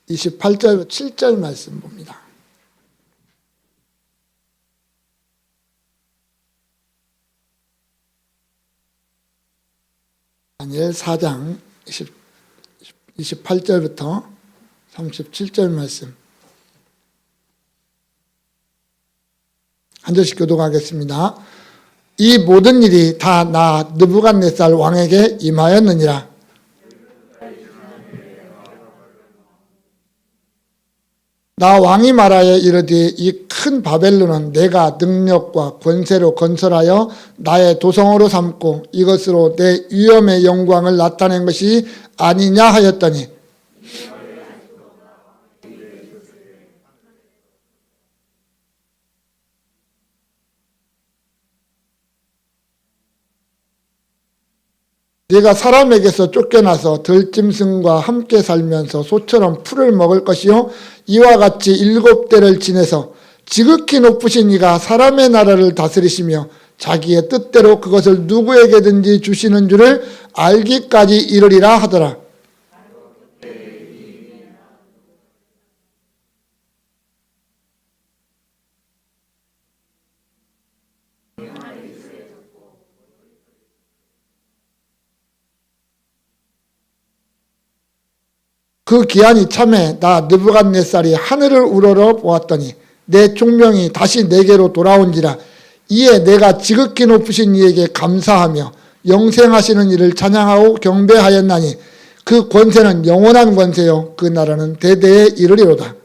28절, 7절 말씀 봅니다. 다니엘 4장 28절부터 37절 말씀 한 절씩 교독하겠습니다. 이 모든 일이 다 나 느부갓네살 왕에게 임하였느니라. 나 왕이 말하여 이르되 이 큰 바벨론은 내가 능력과 권세로 건설하여 나의 도성으로 삼고 이것으로 내 위엄의 영광을 나타낸 것이 아니냐 하였더니 네가 사람에게서 쫓겨나서 들짐승과 함께 살면서 소처럼 풀을 먹을 것이요 이와 같이 7대를 지내서 지극히 높으신 이가 사람의 나라를 다스리시며 자기의 뜻대로 그것을 누구에게든지 주시는 줄을 알기까지 이르리라 하더라. 그 기한이 참에 나 느부갓네살이 하늘을 우러러 보았더니 내 총명이 다시 내게로 돌아온지라. 이에 내가 지극히 높으신 이에게 감사하며 영생하시는 이를 찬양하고 경배하였나니 그 권세는 영원한 권세요 그 나라는 대대에 이르리로다.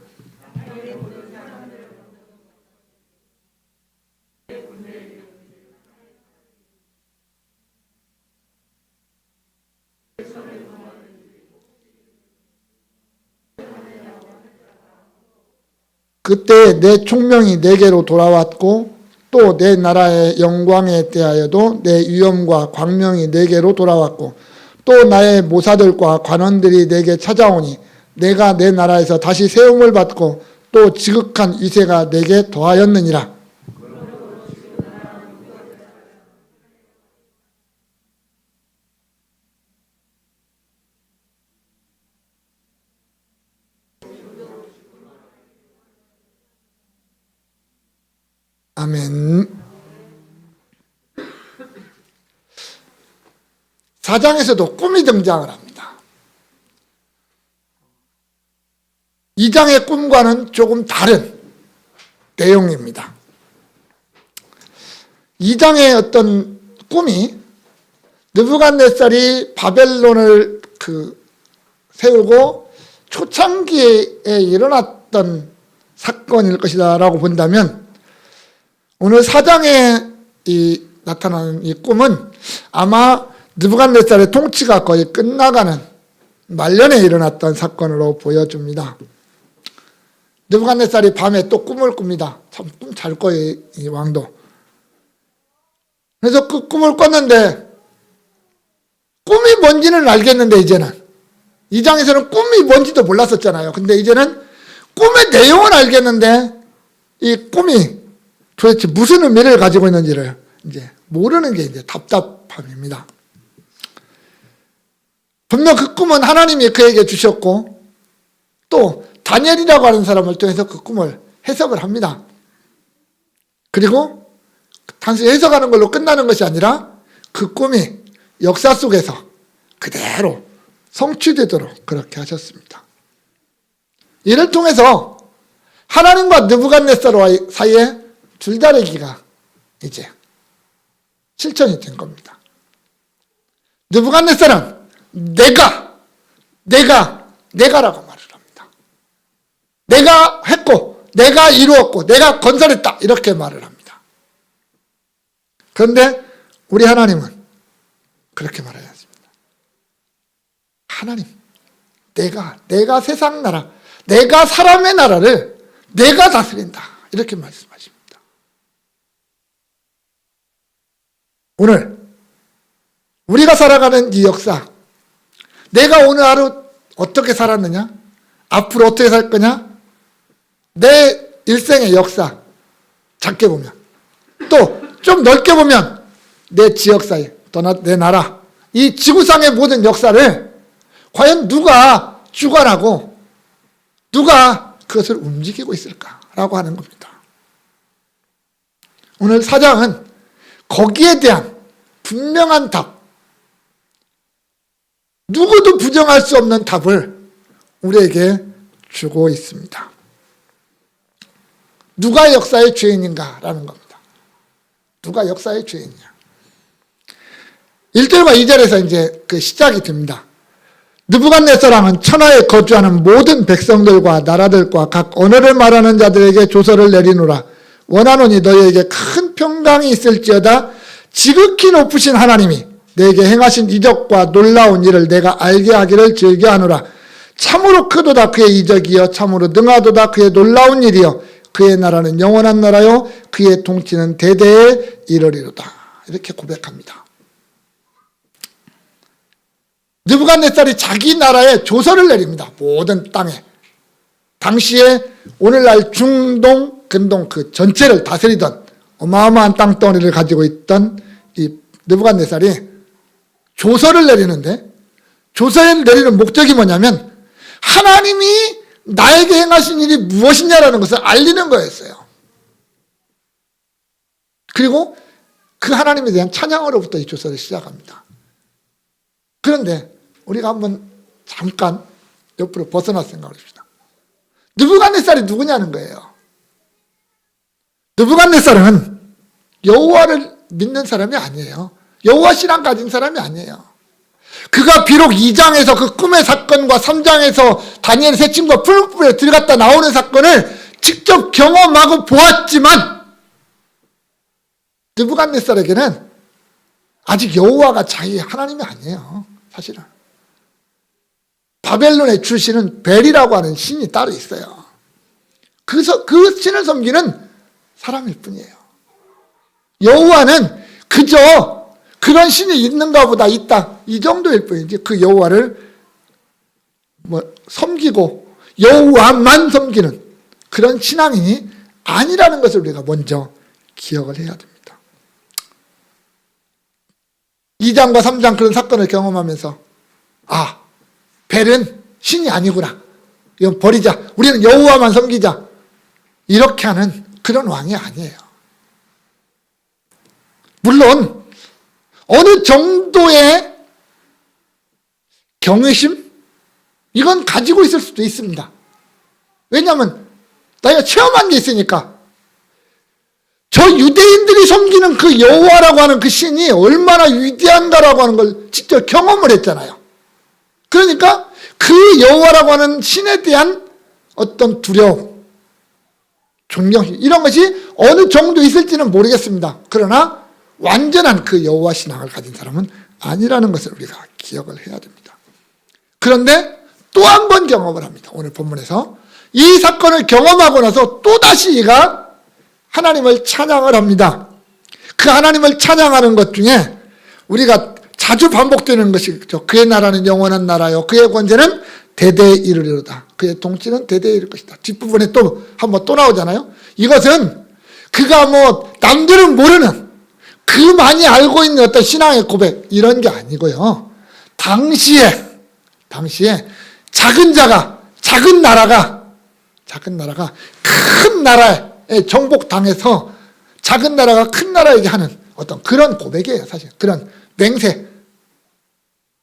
그때 내 총명이 내게로 돌아왔고 또 내 나라의 영광에 대하여도 내 위엄과 광명이 내게로 돌아왔고 또 나의 모사들과 관원들이 내게 찾아오니 내가 내 나라에서 다시 세움을 받고 또 지극한 위세가 내게 더하였느니라. 아멘. 4장에서도 꿈이 등장을 합니다. 2장의 꿈과는 조금 다른 내용입니다. 2장의 어떤 꿈이 느부갓네살이 바벨론을 세우고 초창기에 일어났던 사건일 것이다 라고 본다면 오늘 4장에 나타나는 이 꿈은 아마 느부갓네살의 통치가 거의 끝나가는 말년에 일어났던 사건으로 보여줍니다. 느부갓네살이 밤에 또 꿈을 꿉니다. 참 꿈 잘 거예요, 이 왕도. 그래서 그 꿈을 꿨는데 꿈이 뭔지는 알겠는데 이제는 2장에서는 꿈이 뭔지도 몰랐었잖아요. 근데 이제는 꿈의 내용은 알겠는데 이 꿈이 도대체 무슨 의미를 가지고 있는지를 이제 모르는 게 이제 답답함입니다. 분명 그 꿈은 하나님이 그에게 주셨고 또 다니엘이라고 하는 사람을 통해서 그 꿈을 해석을 합니다. 그리고 단순히 해석하는 걸로 끝나는 것이 아니라 그 꿈이 역사 속에서 그대로 성취되도록 그렇게 하셨습니다. 이를 통해서 하나님과 느부갓네살 사이에 줄다리기가 이제 실천이 된 겁니다. 느부갓네살은 내가라고 말을 합니다. 내가 했고 내가 이루었고 내가 건설했다 이렇게 말을 합니다. 그런데 우리 하나님은 그렇게 말하지 않습니다. 하나님, 내가 세상 나라, 내가 사람의 나라를 내가 다스린다 이렇게 말씀하십니다. 오늘 우리가 살아가는 이 역사, 내가 오늘 하루 어떻게 살았느냐, 앞으로 어떻게 살 거냐, 내 일생의 역사 작게 보면, 또 좀 넓게 보면 내 지역사회, 또 내 나라, 이 지구상의 모든 역사를 과연 누가 주관하고 누가 그것을 움직이고 있을까라고 하는 겁니다. 오늘 4장은 거기에 대한 분명한 답, 누구도 부정할 수 없는 답을 우리에게 주고 있습니다. 누가 역사의 죄인인가라는 겁니다. 누가 역사의 죄인이냐. 1절과 2절에서 이제 그 시작이 됩니다. 느부갓네살왕은 천하에 거주하는 모든 백성들과 나라들과 각 언어를 말하는 자들에게 조서를 내리노라. 원하노니 너희에게 큰 평강이 있을지어다. 지극히 높으신 하나님이 내게 행하신 이적과 놀라운 일을 내가 알게 하기를 즐겨하노라. 참으로 크도다 그의 이적이여 참으로 능하도다 그의 놀라운 일이여 그의 나라는 영원한 나라요 그의 통치는 대대에 이르리로다. 이렇게 고백합니다. 느부갓네살이 자기 나라에 조서를 내립니다. 모든 땅에. 당시에 오늘날 중동, 근동 그 전체를 다스리던 어마어마한 땅덩어리를 가지고 있던 이 느부갓네살이 조서를 내리는데, 조서를 내리는 목적이 뭐냐면 하나님이 나에게 행하신 일이 무엇이냐라는 것을 알리는 거였어요. 그리고 그 하나님에 대한 찬양으로부터 이 조서를 시작합니다. 그런데 우리가 한번 잠깐 옆으로 벗어나 생각을 합시다. 느부갓네살이 누구냐는 거예요. 느부갓네살은 여호와를 믿는 사람이 아니에요. 여호와 신앙 가진 사람이 아니에요. 그가 비록 2장에서 그 꿈의 사건과 3장에서 다니엘 세 친구가 풀무불에 들어갔다 나오는 사건을 직접 경험하고 보았지만 느부갓네살에게는 아직 여호와가 자기 하나님이 아니에요. 사실은 바벨론의 출신은 벨이라고 하는 신이 따로 있어요. 그 신을 섬기는 사람일 뿐이에요. 여호와는 그저 그런 신이 있는가 보다 있다 이 정도일 뿐이지 그 여호와를 섬기고 여호와만 섬기는 그런 신앙인이 아니라는 것을 우리가 먼저 기억을 해야 됩니다. 2장과 3장 그런 사건을 경험하면서 벨은 신이 아니구나. 이건 버리자. 우리는 여호와만 섬기자. 이렇게 하는 그런 왕이 아니에요. 물론 어느 정도의 경외심? 이건 가지고 있을 수도 있습니다. 왜냐하면 나이가 체험한 게 있으니까. 저 유대인들이 섬기는 그 여호와라고 하는 그 신이 얼마나 위대한가라고 하는 걸 직접 경험을 했잖아요. 그러니까 그 여호와라고 하는 신에 대한 어떤 두려움, 존경심 이런 것이 어느 정도 있을지는 모르겠습니다. 그러나 완전한 그 여호와 신앙을 가진 사람은 아니라는 것을 우리가 기억을 해야 됩니다. 그런데 또 한 번 경험을 합니다. 오늘 본문에서 이 사건을 경험하고 나서 또다시 이가 하나님을 찬양을 합니다. 그 하나님을 찬양하는 것 중에 우리가 자주 반복되는 것이 그의 나라는 영원한 나라요 그의 권세는 대대에 이르리로다. 그의 통치는 대대에 이를 것이다. 뒷부분에 또 한번 또 나오잖아요. 이것은 그가 남들은 모르는 그 많이 알고 있는 어떤 신앙의 고백 이런 게 아니고요. 당시에 작은 나라가 큰 나라에 정복당해서 작은 나라가 큰 나라에게 하는 어떤 그런 고백이에요. 사실 그런 맹세.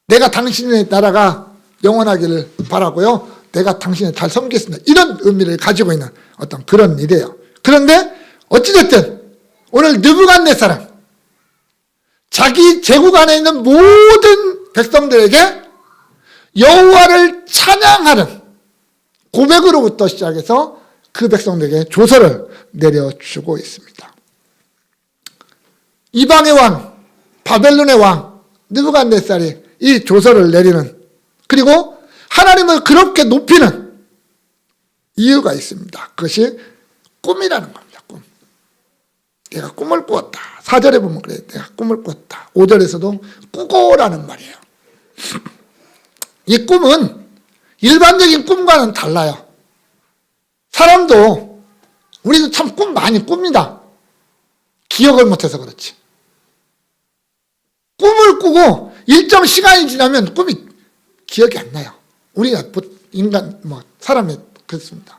내가 당신의 나라가 영원하기를 바라고요. 내가 당신을 잘 섬기겠습니다. 이런 의미를 가지고 있는 어떤 그런 일이에요. 그런데 어찌됐든 오늘 느부갓네살은 자기 제국 안에 있는 모든 백성들에게 여호와를 찬양하는 고백으로부터 시작해서 그 백성들에게 조서를 내려주고 있습니다. 이방의 왕, 바벨론의 왕 느부갓네살이 이 조서를 내리는, 그리고 하나님을 그렇게 높이는 이유가 있습니다. 그것이 꿈이라는 겁니다. 꿈. 내가 꿈을 꾸었다. 4절에 보면 그래요. 내가 꿈을 꾸었다. 5절에서도 꾸고라는 말이에요. 이 꿈은 일반적인 꿈과는 달라요. 사람도 우리도 참 꿈 많이 꿉니다. 기억을 못해서 그렇지. 꿈을 꾸고 일정 시간이 지나면 꿈이 기억이 안 나요. 우리가 사람의 그렇습니다.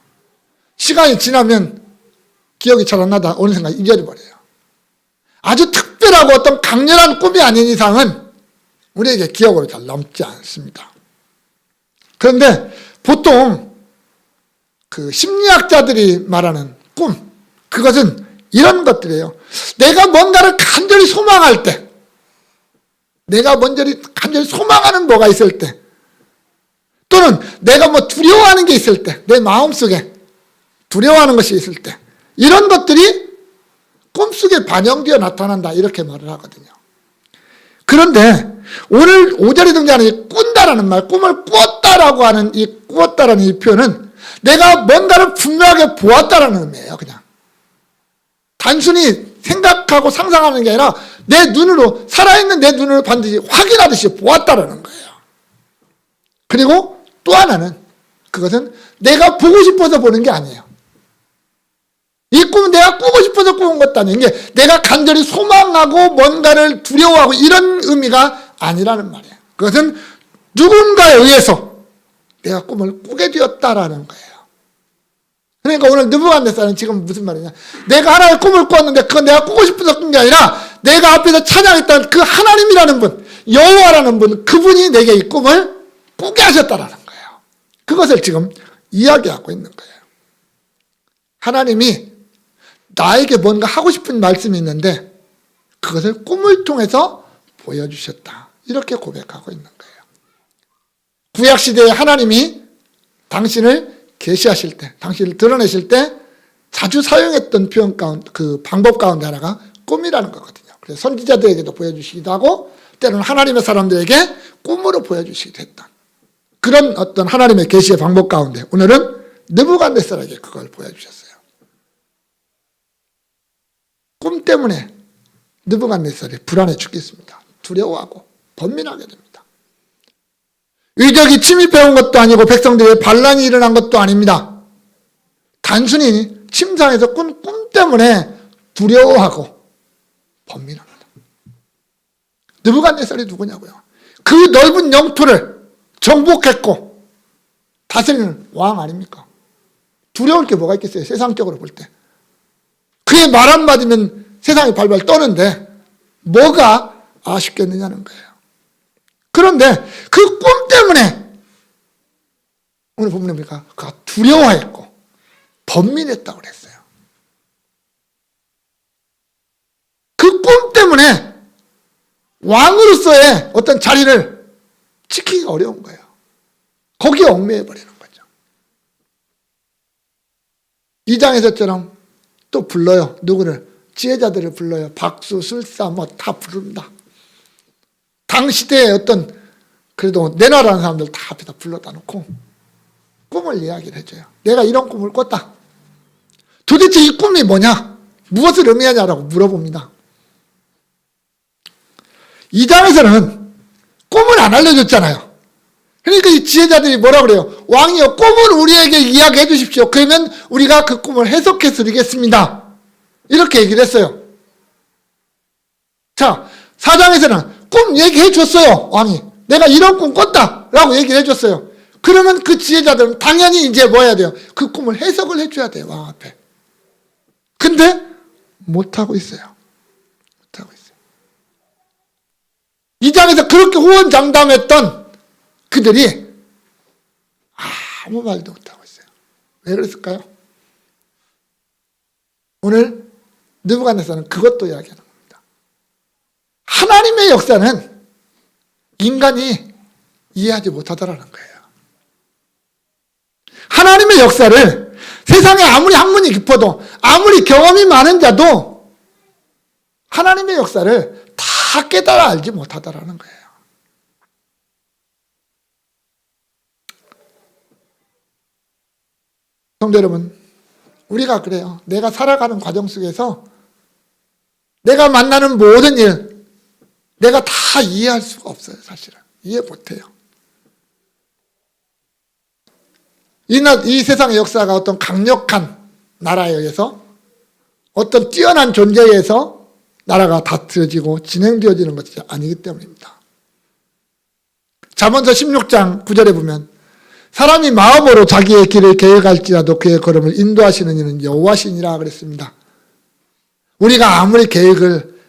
시간이 지나면 기억이 잘 안 나다 어느 순간 잊어버려요. 아주 특별하고 어떤 강렬한 꿈이 아닌 이상은 우리에게 기억으로 잘 남지 않습니다. 그런데 보통 그 심리학자들이 말하는 꿈, 그것은 이런 것들이에요. 내가 뭔가를 간절히 소망할 때, 내가 간절히 소망하는 뭐가 있을 때, 또는 내가 뭐 두려워하는 게 있을 때, 내 마음속에 두려워하는 것이 있을 때, 이런 것들이 꿈속에 반영되어 나타난다, 이렇게 말을 하거든요. 그런데 오늘 5절에 등장하는 이 꾼다라는 말, 꿈을 꾸었다라고 하는 이 꾸었다라는 이 표현은 내가 뭔가를 분명하게 보았다라는 의미예요. 그냥 단순히 생각하고 상상하는 게 아니라 내 눈으로, 살아있는 내 눈으로 반드시 확인하듯이 보았다라는 거예요. 그리고 또 하나는, 그것은 내가 보고 싶어서 보는 게 아니에요. 이 꿈은 내가 꾸고 싶어서 꾸은 것도 아니에요. 이게 내가 간절히 소망하고 뭔가를 두려워하고 이런 의미가 아니라는 말이에요. 그것은 누군가에 의해서 내가 꿈을 꾸게 되었다라는 거예요. 그러니까 오늘 느부갓네살은 지금 무슨 말이냐, 내가 하나의 꿈을 꾸었는데 그건 내가 꾸고 싶어서 꾼 게 아니라 내가 앞에서 찬양했던 그 하나님이라는 분, 여호와라는 분, 그분이 내게 이 꿈을 꾸게 하셨다라는 거예요. 그것을 지금 이야기하고 있는 거예요. 하나님이 나에게 뭔가 하고 싶은 말씀이 있는데 그것을 꿈을 통해서 보여주셨다, 이렇게 고백하고 있는 거예요. 구약시대에 하나님이 당신을 계시하실 때, 당신을 드러내실 때 자주 사용했던 표현 가운데, 그 방법 가운데 하나가 꿈이라는 거거든요. 그래서 선지자들에게도 보여주시기도 하고 때로는 하나님의 사람들에게 꿈으로 보여주시기도 했던 그런 어떤 하나님의 계시의 방법 가운데 오늘은 느부갓네살에게 그걸 보여주셨어요. 꿈 때문에 느부갓네살이 불안해 죽겠습니다. 두려워하고 번민하게 됩니다. 의적이 침입해온 것도 아니고 백성들의 반란이 일어난 것도 아닙니다. 단순히 침상에서 꾼 꿈 때문에 두려워하고 번민합니다. 느부갓네살이 누구냐고요? 그 넓은 영토를 정복했고 다스리는 왕 아닙니까? 두려울 게 뭐가 있겠어요? 세상적으로 볼 때. 그의 말 한마디면 세상이 발발 떠는데 뭐가 아쉽겠느냐는 거예요. 그런데 그 꿈 때문에 오늘 본문에 보니까 그가 두려워했고 번민했다고 그랬어요. 그 꿈 때문에 왕으로서의 어떤 자리를 지키기가 어려운 거예요. 거기에 얽매여 버리는 거죠. 2장에서처럼 또 불러요. 누구를? 지혜자들을 불러요. 박수, 술사 뭐 다 부릅니다. 당시대의 어떤 그래도 내놔라는 사람들 다 앞에다 불러다 놓고 꿈을 이야기를 해줘요. 내가 이런 꿈을 꿨다. 도대체 이 꿈이 뭐냐? 무엇을 의미하냐라고 물어봅니다. 2장에서는 꿈을 안 알려줬잖아요. 그러니까 이 지혜자들이 뭐라 그래요? 왕이여, 꿈을 우리에게 이야기해 주십시오. 그러면 우리가 그 꿈을 해석해 드리겠습니다. 이렇게 얘기를 했어요. 자, 4장에서는 꿈 얘기해 줬어요. 왕이. 내가 이런 꿈 꿨다 라고 얘기를 해줬어요. 그러면 그 지혜자들은 당연히 이제 뭐 해야 돼요? 그 꿈을 해석을 해줘야 돼요. 왕 앞에. 근데 못하고 있어요. 못하고 있어요. 2장에서 그렇게 호언장담했던 그들이 아무 말도 못하고 있어요. 왜 그랬을까요? 오늘 느부갓네살은 그것도 이야기하는 겁니다. 하나님의 역사는 인간이 이해하지 못하더라는 거예요. 하나님의 역사를 세상에 아무리 학문이 깊어도 아무리 경험이 많은 자도 하나님의 역사를 다 깨달아 알지 못하더라는 거예요. 성도 여러분, 우리가 그래요. 내가 살아가는 과정 속에서 내가 만나는 모든 일, 내가 다 이해할 수가 없어요. 사실은 이해 못해요. 이 세상의 역사가 어떤 강력한 나라에 의해서, 어떤 뛰어난 존재에 의해서 나라가 다스려지고 진행되어지는 것이 아니기 때문입니다. 잠언서 16장 9절에 보면 사람이 마음으로 자기의 길을 계획할지라도 그의 걸음을 인도하시는 이는 여호와시니라 그랬습니다. 우리가 아무리 계획을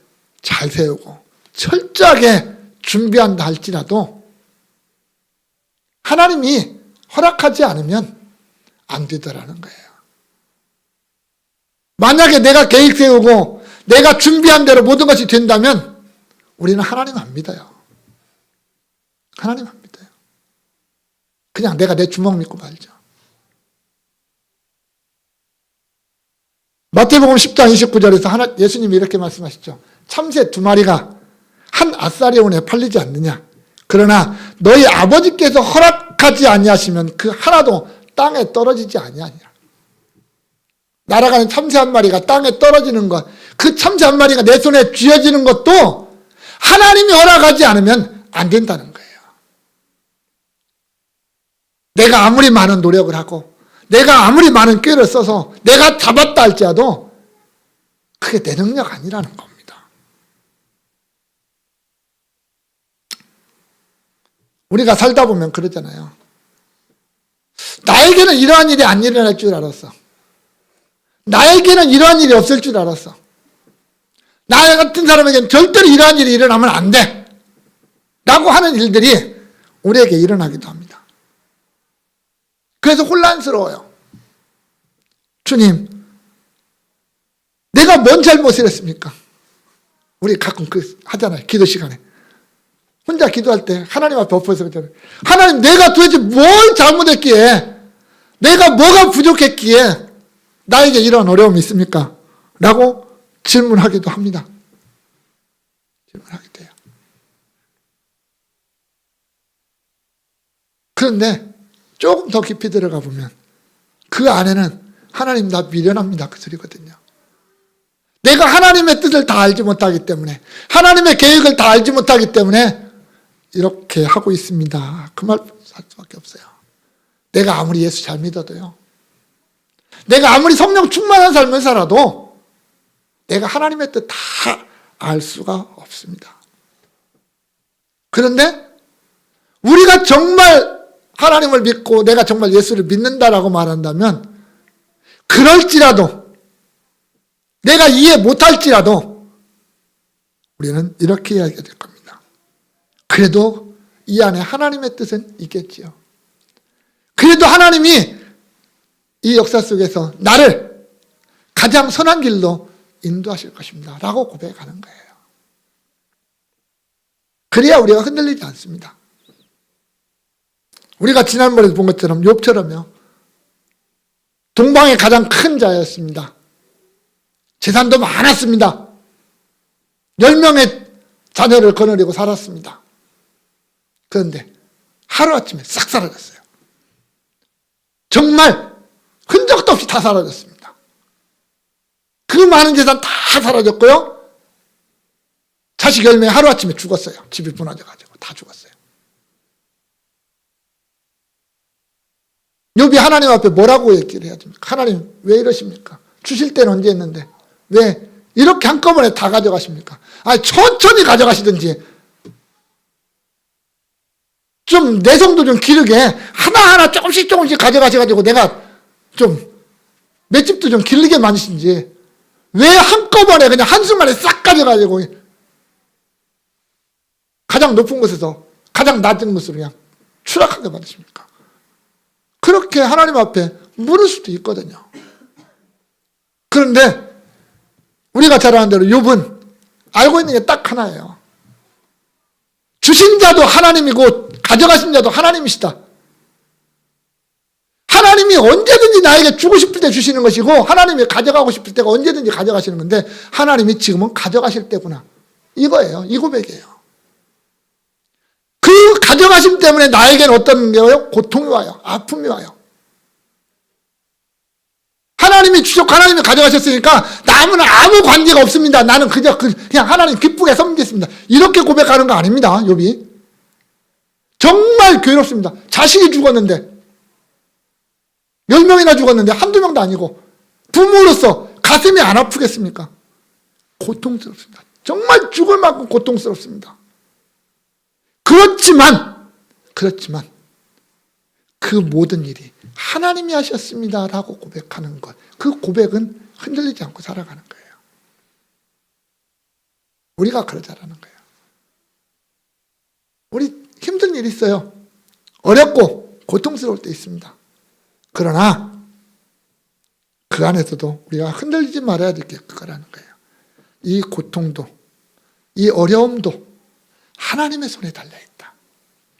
잘 세우고 철저하게 준비한다 할지라도 하나님이 허락하지 않으면 안 되더라는 거예요. 만약에 내가 계획 세우고 내가 준비한 대로 모든 것이 된다면 우리는 하나님 안 믿어요. 하나님 안 믿어요. 그냥 내가 내 주먹 믿고 말죠. 마태복음 10장 29절에서 예수님이 이렇게 말씀하시죠. 참새 2마리가 한 아사리온에 팔리지 않느냐. 그러나 너희 아버지께서 허락하지 아니하시면 그 하나도 땅에 떨어지지 아니하니라. 날아가는 참새 1마리가 땅에 떨어지는 것, 그 참새 1마리가 내 손에 쥐어지는 것도 하나님이 허락하지 않으면 안 된다는 거예요. 내가 아무리 많은 노력을 하고 내가 아무리 많은 꾀를 써서 내가 잡았다 할지라도 그게 내 능력 아니라는 겁니다. 우리가 살다 보면 그러잖아요. 나에게는 이러한 일이 안 일어날 줄 알았어. 나에게는 이러한 일이 없을 줄 알았어. 나 같은 사람에게는 절대로 이러한 일이 일어나면 안 돼. 라고 하는 일들이 우리에게 일어나기도 합니다. 그래서 혼란스러워요. 주님, 내가 뭔 잘못을 했습니까? 우리 가끔 하잖아요. 기도 시간에. 혼자 기도할 때 하나님 앞에 엎어서 그러잖아요. 하나님, 내가 도대체 뭘 잘못했기에, 내가 뭐가 부족했기에 나에게 이런 어려움이 있습니까? 라고 질문하기도 합니다. 질문하게 돼요. 그런데 조금 더 깊이 들어가 보면 그 안에는 하나님 나 미련합니다. 그 소리거든요. 내가 하나님의 뜻을 다 알지 못하기 때문에, 하나님의 계획을 다 알지 못하기 때문에 이렇게 하고 있습니다. 그 말 할 수밖에 없어요. 내가 아무리 예수 잘 믿어도요, 내가 아무리 성령 충만한 삶을 살아도 내가 하나님의 뜻 다 알 수가 없습니다. 그런데 우리가 정말 하나님을 믿고 내가 정말 예수를 믿는다라고 말한다면, 그럴지라도 내가 이해 못할지라도 우리는 이렇게 이야기해야 될 겁니다. 그래도 이 안에 하나님의 뜻은 있겠지요. 그래도 하나님이 이 역사 속에서 나를 가장 선한 길로 인도하실 것입니다. 라고 고백하는 거예요. 그래야 우리가 흔들리지 않습니다. 우리가 지난번에 본 것처럼 욥처럼요. 동방의 가장 큰 자였습니다. 재산도 많았습니다. 10명의 자녀를 거느리고 살았습니다. 그런데 하루아침에 싹 사라졌어요. 정말 흔적도 없이 다 사라졌습니다. 그 많은 재산 다 사라졌고요. 자식 10명이 하루아침에 죽었어요. 집이 무너져가지고 다 죽었어요. 욥이 하나님 앞에 뭐라고 얘기를 해야 됩니까? 하나님 왜 이러십니까? 주실 때는 언제 했는데 왜 이렇게 한꺼번에 다 가져가십니까? 천천히 가져가시든지 좀 내성도 좀 기르게 하나하나 조금씩 가져가셔가지고 내가 좀 맷집도 좀 길게 만드신지 왜 한꺼번에 그냥 한순간에 싹 가져가지고 가장 높은 곳에서 가장 낮은 곳으로 그냥 추락하게 만드십니까? 그렇게 하나님 앞에 물을 수도 있거든요. 그런데 우리가 잘 아는 대로 욥은 알고 있는 게 딱 하나예요. 주신 자도 하나님이고 가져가신 자도 하나님이시다. 하나님이 언제든지 나에게 주고 싶을 때 주시는 것이고 하나님이 가져가고 싶을 때가 언제든지 가져가시는 건데 하나님이 지금은 가져가실 때구나. 이거예요. 이 고백이에요. 그 가져가심 때문에 나에게는 어떤 게 와요? 고통이 와요. 아픔이 와요. 하나님이 주셨고 하나님이 가져가셨으니까 남은 아무 관계가 없습니다. 나는 그냥 하나님 기쁘게 섬기겠습니다. 이렇게 고백하는 거 아닙니다. 욥이. 정말 괴롭습니다. 자식이 죽었는데 10명이나 죽었는데 한두 명도 아니고 부모로서 가슴이 안 아프겠습니까? 고통스럽습니다. 정말 죽을 만큼 고통스럽습니다. 그렇지만 그 모든 일이 하나님이 하셨습니다라고 고백하는 것, 그 고백은 흔들리지 않고 살아가는 거예요. 우리가 그러자라는 거예요. 우리 힘든 일이 있어요. 어렵고 고통스러울 때 있습니다. 그러나 그 안에서도 우리가 흔들리지 말아야 될 게 그거라는 거예요. 이 고통도, 이 어려움도 하나님의 손에 달려있다.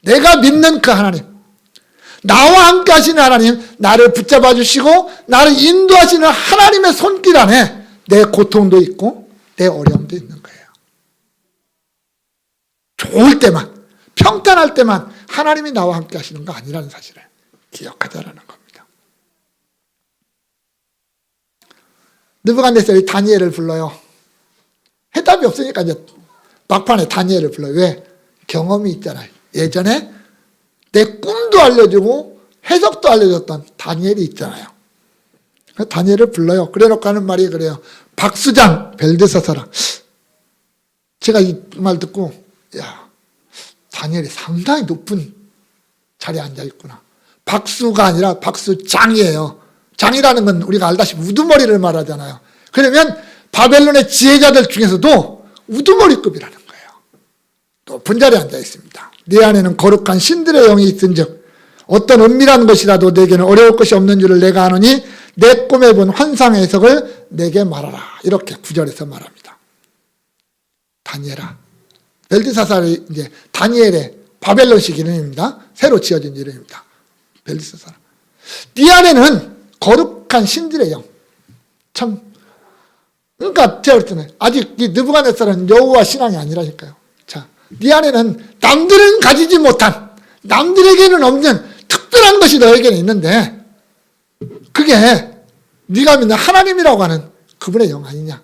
내가 믿는 그 하나님, 나와 함께 하시는 하나님, 나를 붙잡아 주시고 나를 인도하시는 하나님의 손길 안에 내 고통도 있고 내 어려움도 있는 거예요. 좋을 때만, 평탄할 때만 하나님이 나와 함께 하시는 거 아니라는 사실을 기억하자라는 겁니다. 느부갓네살이 다니엘을 불러요. 해답이 없으니까 이제 막판에 다니엘을 불러요. 왜? 경험이 있잖아요. 예전에 내 꿈도 알려주고 해석도 알려줬던 다니엘이 있잖아요. 다니엘을 불러요. 그래놓고 하는 말이 그래요. 박수장 벨드사사라. 제가 이 말 듣고, 야, 다니엘이 상당히 높은 자리에 앉아있구나. 박수가 아니라 박수장이에요. 장이라는 건 우리가 알다시피 우두머리를 말하잖아요. 그러면 바벨론의 지혜자들 중에서도 우두머리급이라는 거예요. 높은 자리에 앉아있습니다. 네 안에는 거룩한 신들의 영이 있은즉 어떤 은밀한 것이라도 내게는 어려울 것이 없는 줄을 내가 아노니 내 꿈에 본 환상의 해석을 내게 말하라. 이렇게 9절에서 말합니다. 다니엘아. 벨드사살이 이제 다니엘의 바벨론식 이름입니다. 새로 지어진 이름입니다. 벨드사살. 네 안에는 거룩한 신들의 영. 참, 그러니까 제가 그랬잖아요. 아직 이 느부갓네살은 여호와 신앙이 아니라니까요. 자, 네 안에는 남들은 가지지 못한, 남들에게는 없는 특별한 것이 너에게는 있는데 그게 네가 믿는 하나님이라고 하는 그분의 영 아니냐.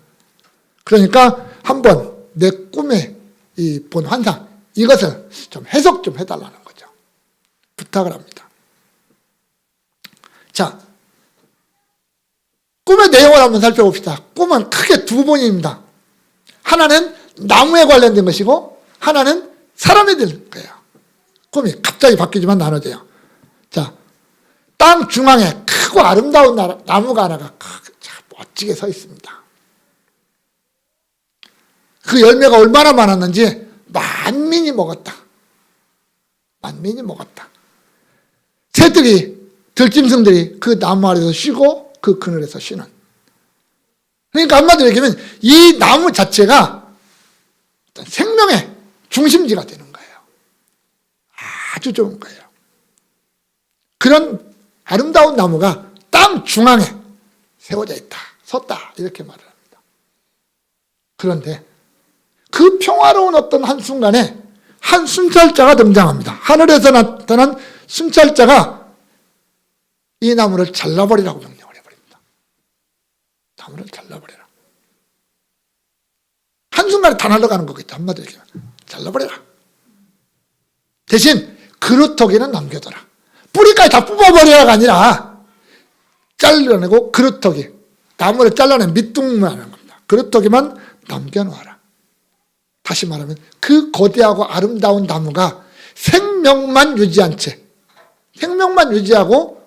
그러니까 한번 내 꿈에 이 본 환상, 이것을 좀 해석 좀 해달라는 거죠. 부탁을 합니다. 자, 꿈의 내용을 한번 살펴봅시다. 꿈은 크게 두 번입니다. 하나는 나무에 관련된 것이고 하나는 사람에 대한 거예요. 꿈이 갑자기 바뀌지만 나눠져요. 자, 땅 중앙에 크고 아름다운 나무가 하나가 멋지게 서 있습니다. 그 열매가 얼마나 많았는지 만민이 먹었다. 만민이 먹었다. 새들이, 들짐승들이 그 나무 아래서 쉬고 그 그늘에서 쉬는. 그러니까 한마디로 얘기하면 이 나무 자체가 생명의 중심지가 되는 거예요. 아주 좋은 거예요. 그런 아름다운 나무가 땅 중앙에 세워져 있다, 섰다, 이렇게 말을 합니다. 그런데 그 평화로운 어떤 한순간에 한 순찰자가 등장합니다. 하늘에서 나타난 순찰자가 이 나무를 잘라버리라고 명령을 해버립니다. 나무를 잘라버려라. 한순간에 다 날아가는 거겠죠. 한마디로 얘기하면 잘라버려라. 대신 그루터기는 남겨둬라. 뿌리까지 다 뽑아버려라가 아니라 잘라내고 그루터기, 나무를 잘라낸 밑둥만 하는 겁니다. 그루터기만 남겨놓아라. 다시 말하면 그 거대하고 아름다운 나무가 생명만 유지한 채, 생명만 유지하고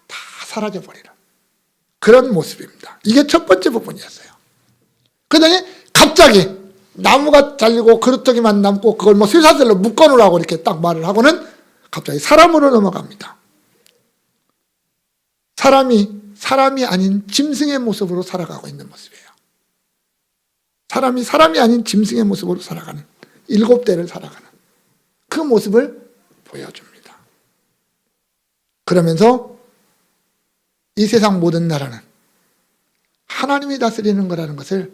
다 사라져버리는 그런 모습입니다. 이게 첫 번째 부분이었어요. 그러더니 갑자기 나무가 잘리고 그루터기만 남고 그걸 뭐 쇠사슬로 묶어놓으라고 이렇게 딱 말을 하고는 갑자기 사람으로 넘어갑니다. 사람이 아닌 짐승의 모습으로 살아가고 있는 모습이에요. 사람이 아닌 짐승의 모습으로 살아가는, 7대를 살아가는 그 모습을 보여줍니다. 그러면서 이 세상 모든 나라는 하나님이 다스리는 거라는 것을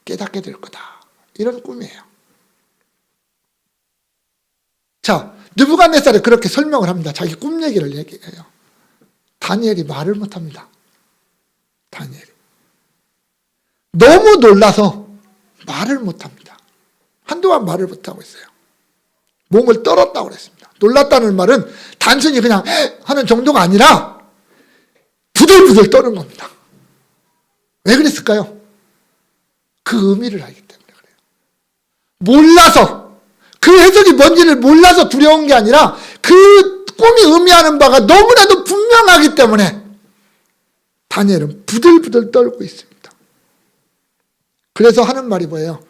깨닫게 될 거다. 이런 꿈이에요. 자, 느부갓네살이 그렇게 설명을 합니다. 자기 꿈 얘기를 얘기해요. 다니엘이 말을 못합니다. 다니엘이 너무 놀라서 말을 못합니다. 한동안 말을 못하고 있어요. 몸을 떨었다고 그랬습니다. 놀랐다는 말은 단순히 그냥 하는 정도가 아니라 부들부들 떠는 겁니다. 왜 그랬을까요? 그 의미를 알기 때문에 그래요. 몰라서, 그 해석이 뭔지를 몰라서 두려운 게 아니라 그 꿈이 의미하는 바가 너무나도 분명하기 때문에 다니엘은 부들부들 떨고 있습니다. 그래서 하는 말이 뭐예요?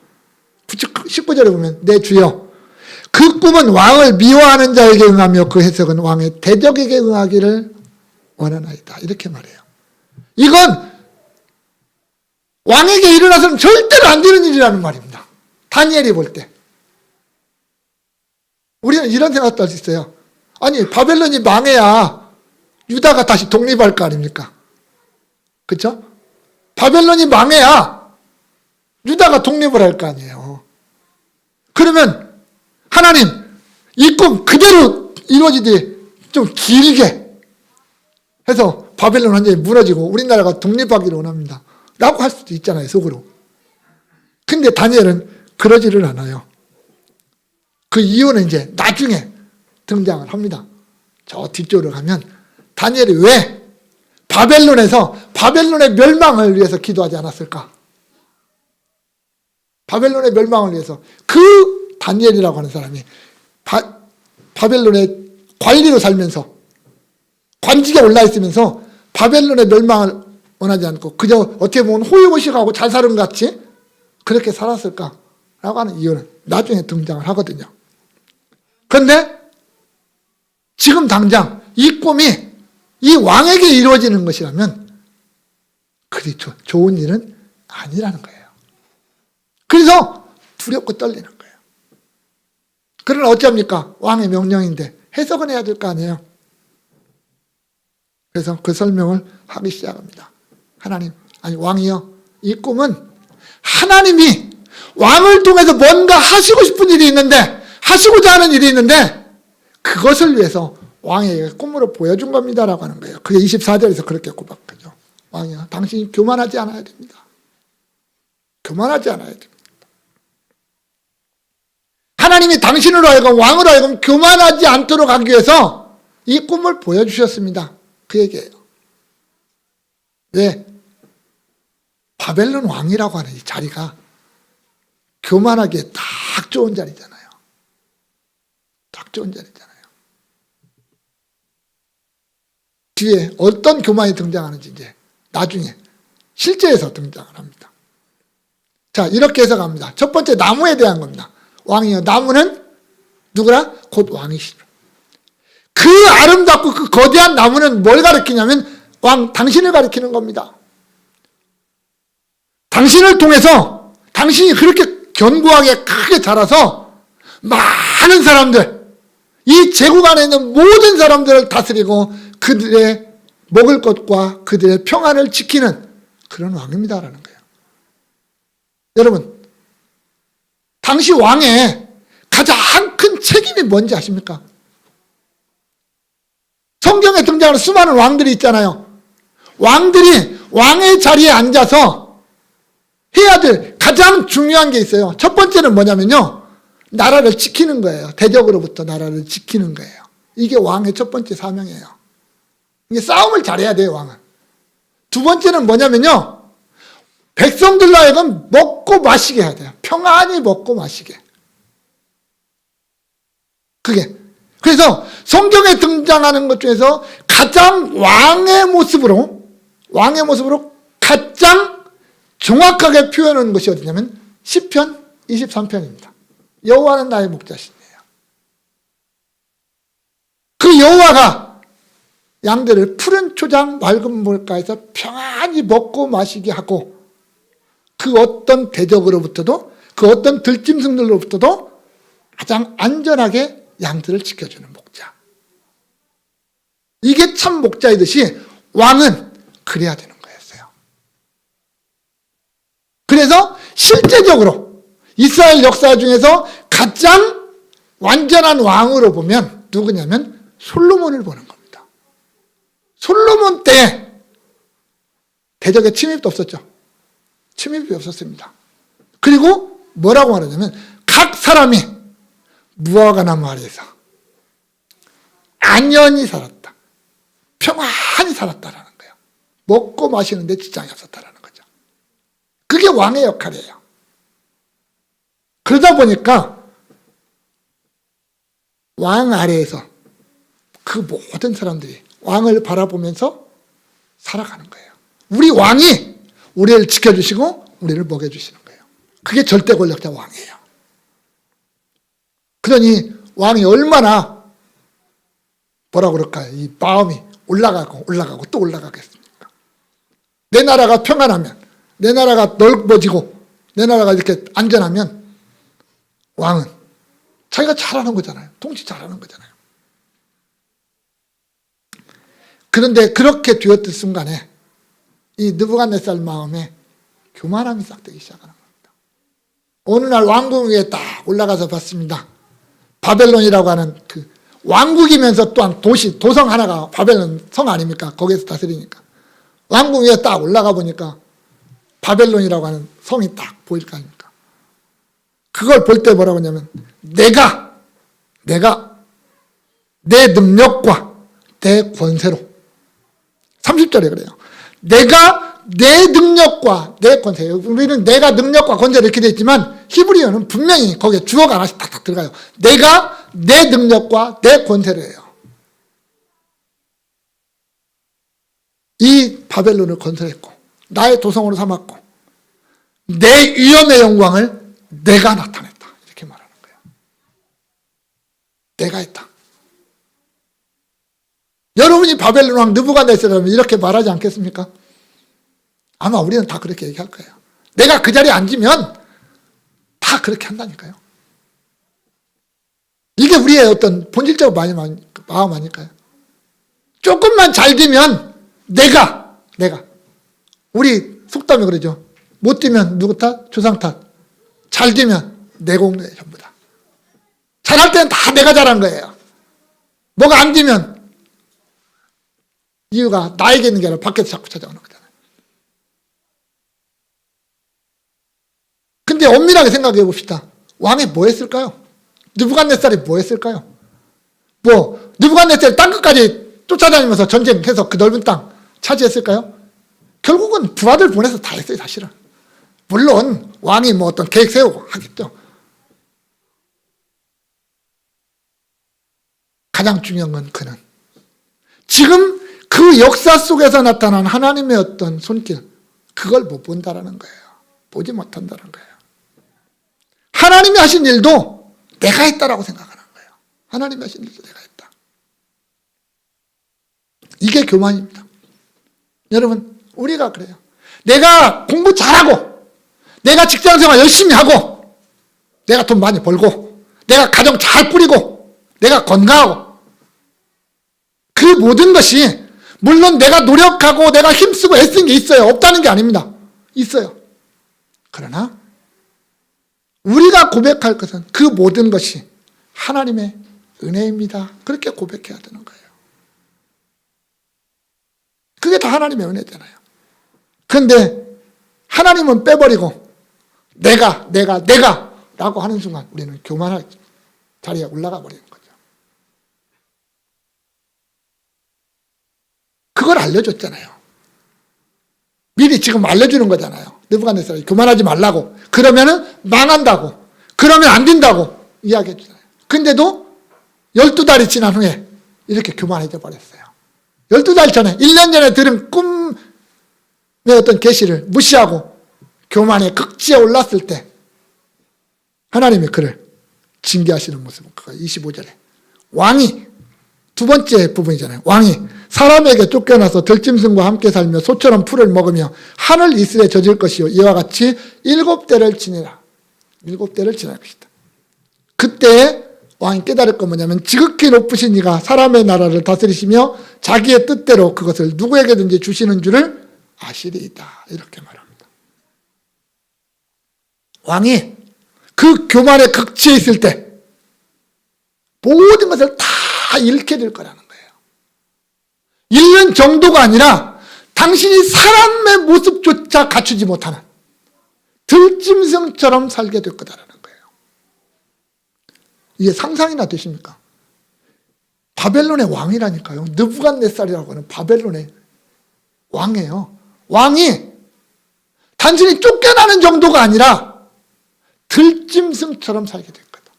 19절에 보면 내 주여 그 꿈은 왕을 미워하는 자에게 응하며 그 해석은 왕의 대적에게 응하기를 원하나이다. 이렇게 말해요. 이건 왕에게 일어나서는 절대로 안 되는 일이라는 말입니다. 다니엘이 볼 때. 우리는 이런 생각도 할 수 있어요. 아니 바벨론이 망해야 유다가 다시 독립할 거 아닙니까? 그렇죠? 바벨론이 망해야 유다가 독립을 할 거 아니에요. 그러면 하나님 이 꿈 그대로 이루어지되 좀 길게 해서 바벨론 완전히 무너지고 우리나라가 독립하기를 원합니다. 라고 할 수도 있잖아요, 속으로. 근데 다니엘은 그러지를 않아요. 그 이유는 이제 나중에 등장을 합니다. 저 뒤쪽으로 가면 다니엘이 왜 바벨론에서 바벨론의 멸망을 위해서 기도하지 않았을까? 바벨론의 멸망을 위해서 그 다니엘이라고 하는 사람이 바벨론의 관리로 살면서 관직에 올라 있으면서 바벨론의 멸망을 원하지 않고 그저 어떻게 보면 호의호식하고 잘 사는 것 같이 그렇게 살았을까라고 하는 이유는 나중에 등장을 하거든요. 그런데 지금 당장 이 꿈이 이 왕에게 이루어지는 것이라면 그리 좋은 일은 아니라는 거예요. 그래서 두렵고 떨리는 거예요. 그러나 어찌합니까? 왕의 명령인데 해석은 해야 될 거 아니에요. 그래서 그 설명을 하기 시작합니다. 하나님, 아니 왕이요, 이 꿈은 하나님이 왕을 통해서 뭔가 하시고 싶은 일이 있는데, 하시고자 하는 일이 있는데 그것을 위해서 왕에게 꿈으로 보여준 겁니다라고 하는 거예요. 그게 24절에서 그렇게 고백하죠. 왕이요, 당신이 교만하지 않아야 됩니다. 교만하지 않아야 됩니다. 하나님이 당신으로 하여금 왕으로 하여금 교만하지 않도록 하기 위해서 이 꿈을 보여주셨습니다. 그 얘기예요. 왜? 바벨론 왕이라고 하는 이 자리가 교만하기에 딱 좋은 자리잖아요. 딱 좋은 자리잖아요. 뒤에 어떤 교만이 등장하는지 이제 나중에 실제에서 등장을 합니다. 자, 이렇게 해서 갑니다. 첫 번째 나무에 대한 겁니다. 왕이요, 나무는 누구라? 곧 왕이시라. 그 아름답고 그 거대한 나무는 뭘 가리키냐면 왕 당신을 가리키는 겁니다. 당신을 통해서 당신이 그렇게 견고하게 크게 자라서 많은 사람들, 이 제국 안에 있는 모든 사람들을 다스리고 그들의 먹을 것과 그들의 평안을 지키는 그런 왕입니다라는 거예요. 여러분, 당시 왕의 가장 큰 책임이 뭔지 아십니까? 성경에 등장하는 수많은 왕들이 있잖아요. 왕들이 왕의 자리에 앉아서 해야 될 가장 중요한 게 있어요. 첫 번째는 뭐냐면요, 나라를 지키는 거예요. 대적으로부터 나라를 지키는 거예요. 이게 왕의 첫 번째 사명이에요. 이게 싸움을 잘해야 돼요, 왕은. 두 번째는 뭐냐면요, 백성들로 하여금 먹고 마시게 해야 돼요. 평안히 먹고 마시게. 그게. 그래서 성경에 등장하는 것 중에서 가장 왕의 모습으로 가장 정확하게 표현하는 것이 어디냐면 시편 23편입니다. 여호와는 나의 목자시네요. 그 여호와가 양들을 푸른 초장 맑은 물가에서 평안히 먹고 마시게 하고 그 어떤 대적으로부터도 그 어떤 들짐승들로부터도 가장 안전하게 양들을 지켜주는 목자. 이게 참 목자이듯이 왕은 그래야 되는 거였어요. 그래서 실제적으로 이스라엘 역사 중에서 가장 완전한 왕으로 보면 누구냐면 솔로몬을 보는 겁니다. 솔로몬 때 대적의 침입도 없었죠. 침입이 없었습니다. 그리고 뭐라고 말하냐면 각 사람이 무화과 나무 아래에서 안연히 살았다. 평안히 살았다라는 거예요. 먹고 마시는데 지장이 없었다라는 거죠. 그게 왕의 역할이에요. 그러다 보니까 왕 아래에서 그 모든 사람들이 왕을 바라보면서 살아가는 거예요. 우리 왕이 우리를 지켜주시고 우리를 먹여주시는 거예요. 그게 절대 권력자 왕이에요. 그러니 왕이 얼마나 뭐라 그럴까요? 이 마음이 올라가고 올라가고 또 올라가겠습니까? 내 나라가 평안하면, 내 나라가 넓어지고, 내 나라가 이렇게 안전하면 왕은 자기가 잘하는 거잖아요. 통치 잘하는 거잖아요. 그런데 그렇게 되었던 순간에 이 느부갓네살 마음에 교만함이 싹 되기 시작하는 겁니다. 어느 날 왕궁 위에 딱 올라가서 봤습니다. 바벨론이라고 하는 그 왕국이면서 또한 도시, 도성 하나가 바벨론 성 아닙니까? 거기에서 다스리니까. 왕궁 위에 딱 올라가 보니까 바벨론이라고 하는 성이 딱 보일 거 아닙니까? 그걸 볼 때 뭐라고 하냐면 내가 내 능력과 내 권세로 30절에 그래요. 내가 내 능력과 내 권세. 우리는 내가 능력과 권세로 이렇게 되어 있지만 히브리어는 분명히 거기에 주어가 하나씩 탁탁 들어가요. 내가 내 능력과 내 권세로 해요. 이 바벨론을 건설했고 나의 도성으로 삼았고 내 위엄의 영광을 내가 나타냈다. 이렇게 말하는 거예요. 내가 했다. 여러분이 바벨론 왕 느부갓네살이라면 이렇게 말하지 않겠습니까? 아마 우리는 다 그렇게 얘기할 거예요. 내가 그 자리에 앉으면 다 그렇게 한다니까요. 이게 우리의 어떤 본질적 마음 아닐까요? 조금만 잘 되면 내가 우리 속담에 그러죠. 못 되면 누구 탓? 조상 탓. 잘 되면 내 공로예요. 전부 다. 잘할 때는 다 내가 잘한 거예요. 뭐가 안 되면 이유가 나에게 있는 게 아니라 밖에서 자꾸 찾아오는 거잖아요. 근데 엄밀하게 생각해 봅시다. 왕이 뭐 했을까요? 느부갓네살이 뭐 했을까요? 느부갓네살이 땅끝까지 쫓아다니면서 전쟁해서 그 넓은 땅 차지했을까요? 결국은 부하들 보내서 다 했어요, 사실은. 물론 왕이 뭐 어떤 계획 세우고 하겠죠. 가장 중요한 건 그는 지금 그 역사 속에서 나타난 하나님의 어떤 손길, 그걸 못 본다라는 거예요. 보지 못한다는 거예요. 하나님이 하신 일도 내가 했다라고 생각하는 거예요. 하나님이 하신 일도 내가 했다. 이게 교만입니다. 여러분, 우리가 그래요. 내가 공부 잘하고, 내가 직장생활 열심히 하고, 내가 돈 많이 벌고, 내가 가정 잘 꾸리고, 내가 건강하고, 그 모든 것이 물론 내가 노력하고 내가 힘쓰고 애쓴 게 있어요. 없다는 게 아닙니다. 있어요. 그러나 우리가 고백할 것은 그 모든 것이 하나님의 은혜입니다. 그렇게 고백해야 되는 거예요. 그게 다 하나님의 은혜잖아요. 그런데 하나님은 빼버리고 내가 라고 하는 순간 우리는 교만할 자리에 올라가 버리는 거죠. 그걸 알려줬잖아요. 미리 지금 알려주는 거잖아요. 느부갓네살이 교만하지 말라고. 그러면은 망한다고. 그러면 안 된다고 이야기해 주잖아요. 근데도 12달이 지난 후에 이렇게 교만해져 버렸어요. 12달 전에, 1년 전에 들은 꿈의 어떤 계시를 무시하고 교만의 극지에 올랐을 때 하나님이 그를 징계하시는 모습은 그거 25절에 왕이 두 번째 부분이잖아요. 왕이 사람에게 쫓겨나서 들짐승과 함께 살며 소처럼 풀을 먹으며 하늘 이슬에 젖을 것이요 이와 같이 7대를 지내라. 7대를 지낼 것이다. 그때 왕이 깨달을 건 뭐냐면 지극히 높으신 이가 사람의 나라를 다스리시며 자기의 뜻대로 그것을 누구에게든지 주시는 줄을 아시리이다. 이렇게 말합니다. 왕이 그 교만의 극치에 있을 때 모든 것을 다 잃게 될 거라는 거예요. 잃는 정도가 아니라 당신이 사람의 모습조차 갖추지 못하는 들짐승처럼 살게 될 거다라는 거예요. 이게 상상이나 되십니까? 바벨론의 왕이라니까요. 느부갓네살이라고 하는 바벨론의 왕이에요. 왕이 단순히 쫓겨나는 정도가 아니라 들짐승처럼 살게 될 거다.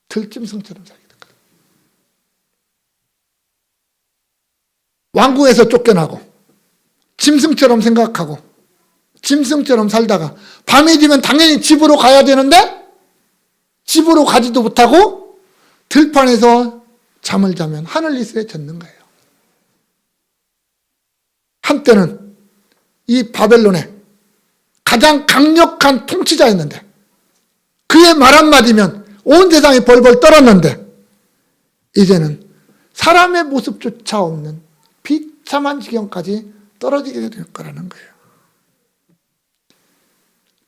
들짐승처럼 살게 될 거다. 왕궁에서 쫓겨나고 짐승처럼 생각하고 짐승처럼 살다가 밤이 되면 당연히 집으로 가야 되는데 집으로 가지도 못하고 들판에서 잠을 자면 하늘 이슬에 젖는 거예요. 한때는 이 바벨론의 가장 강력한 통치자였는데 그의 말 한마디면 온 세상이 벌벌 떨었는데 이제는 사람의 모습조차 없는 비참한 지경까지 떨어지게 될 거라는 거예요.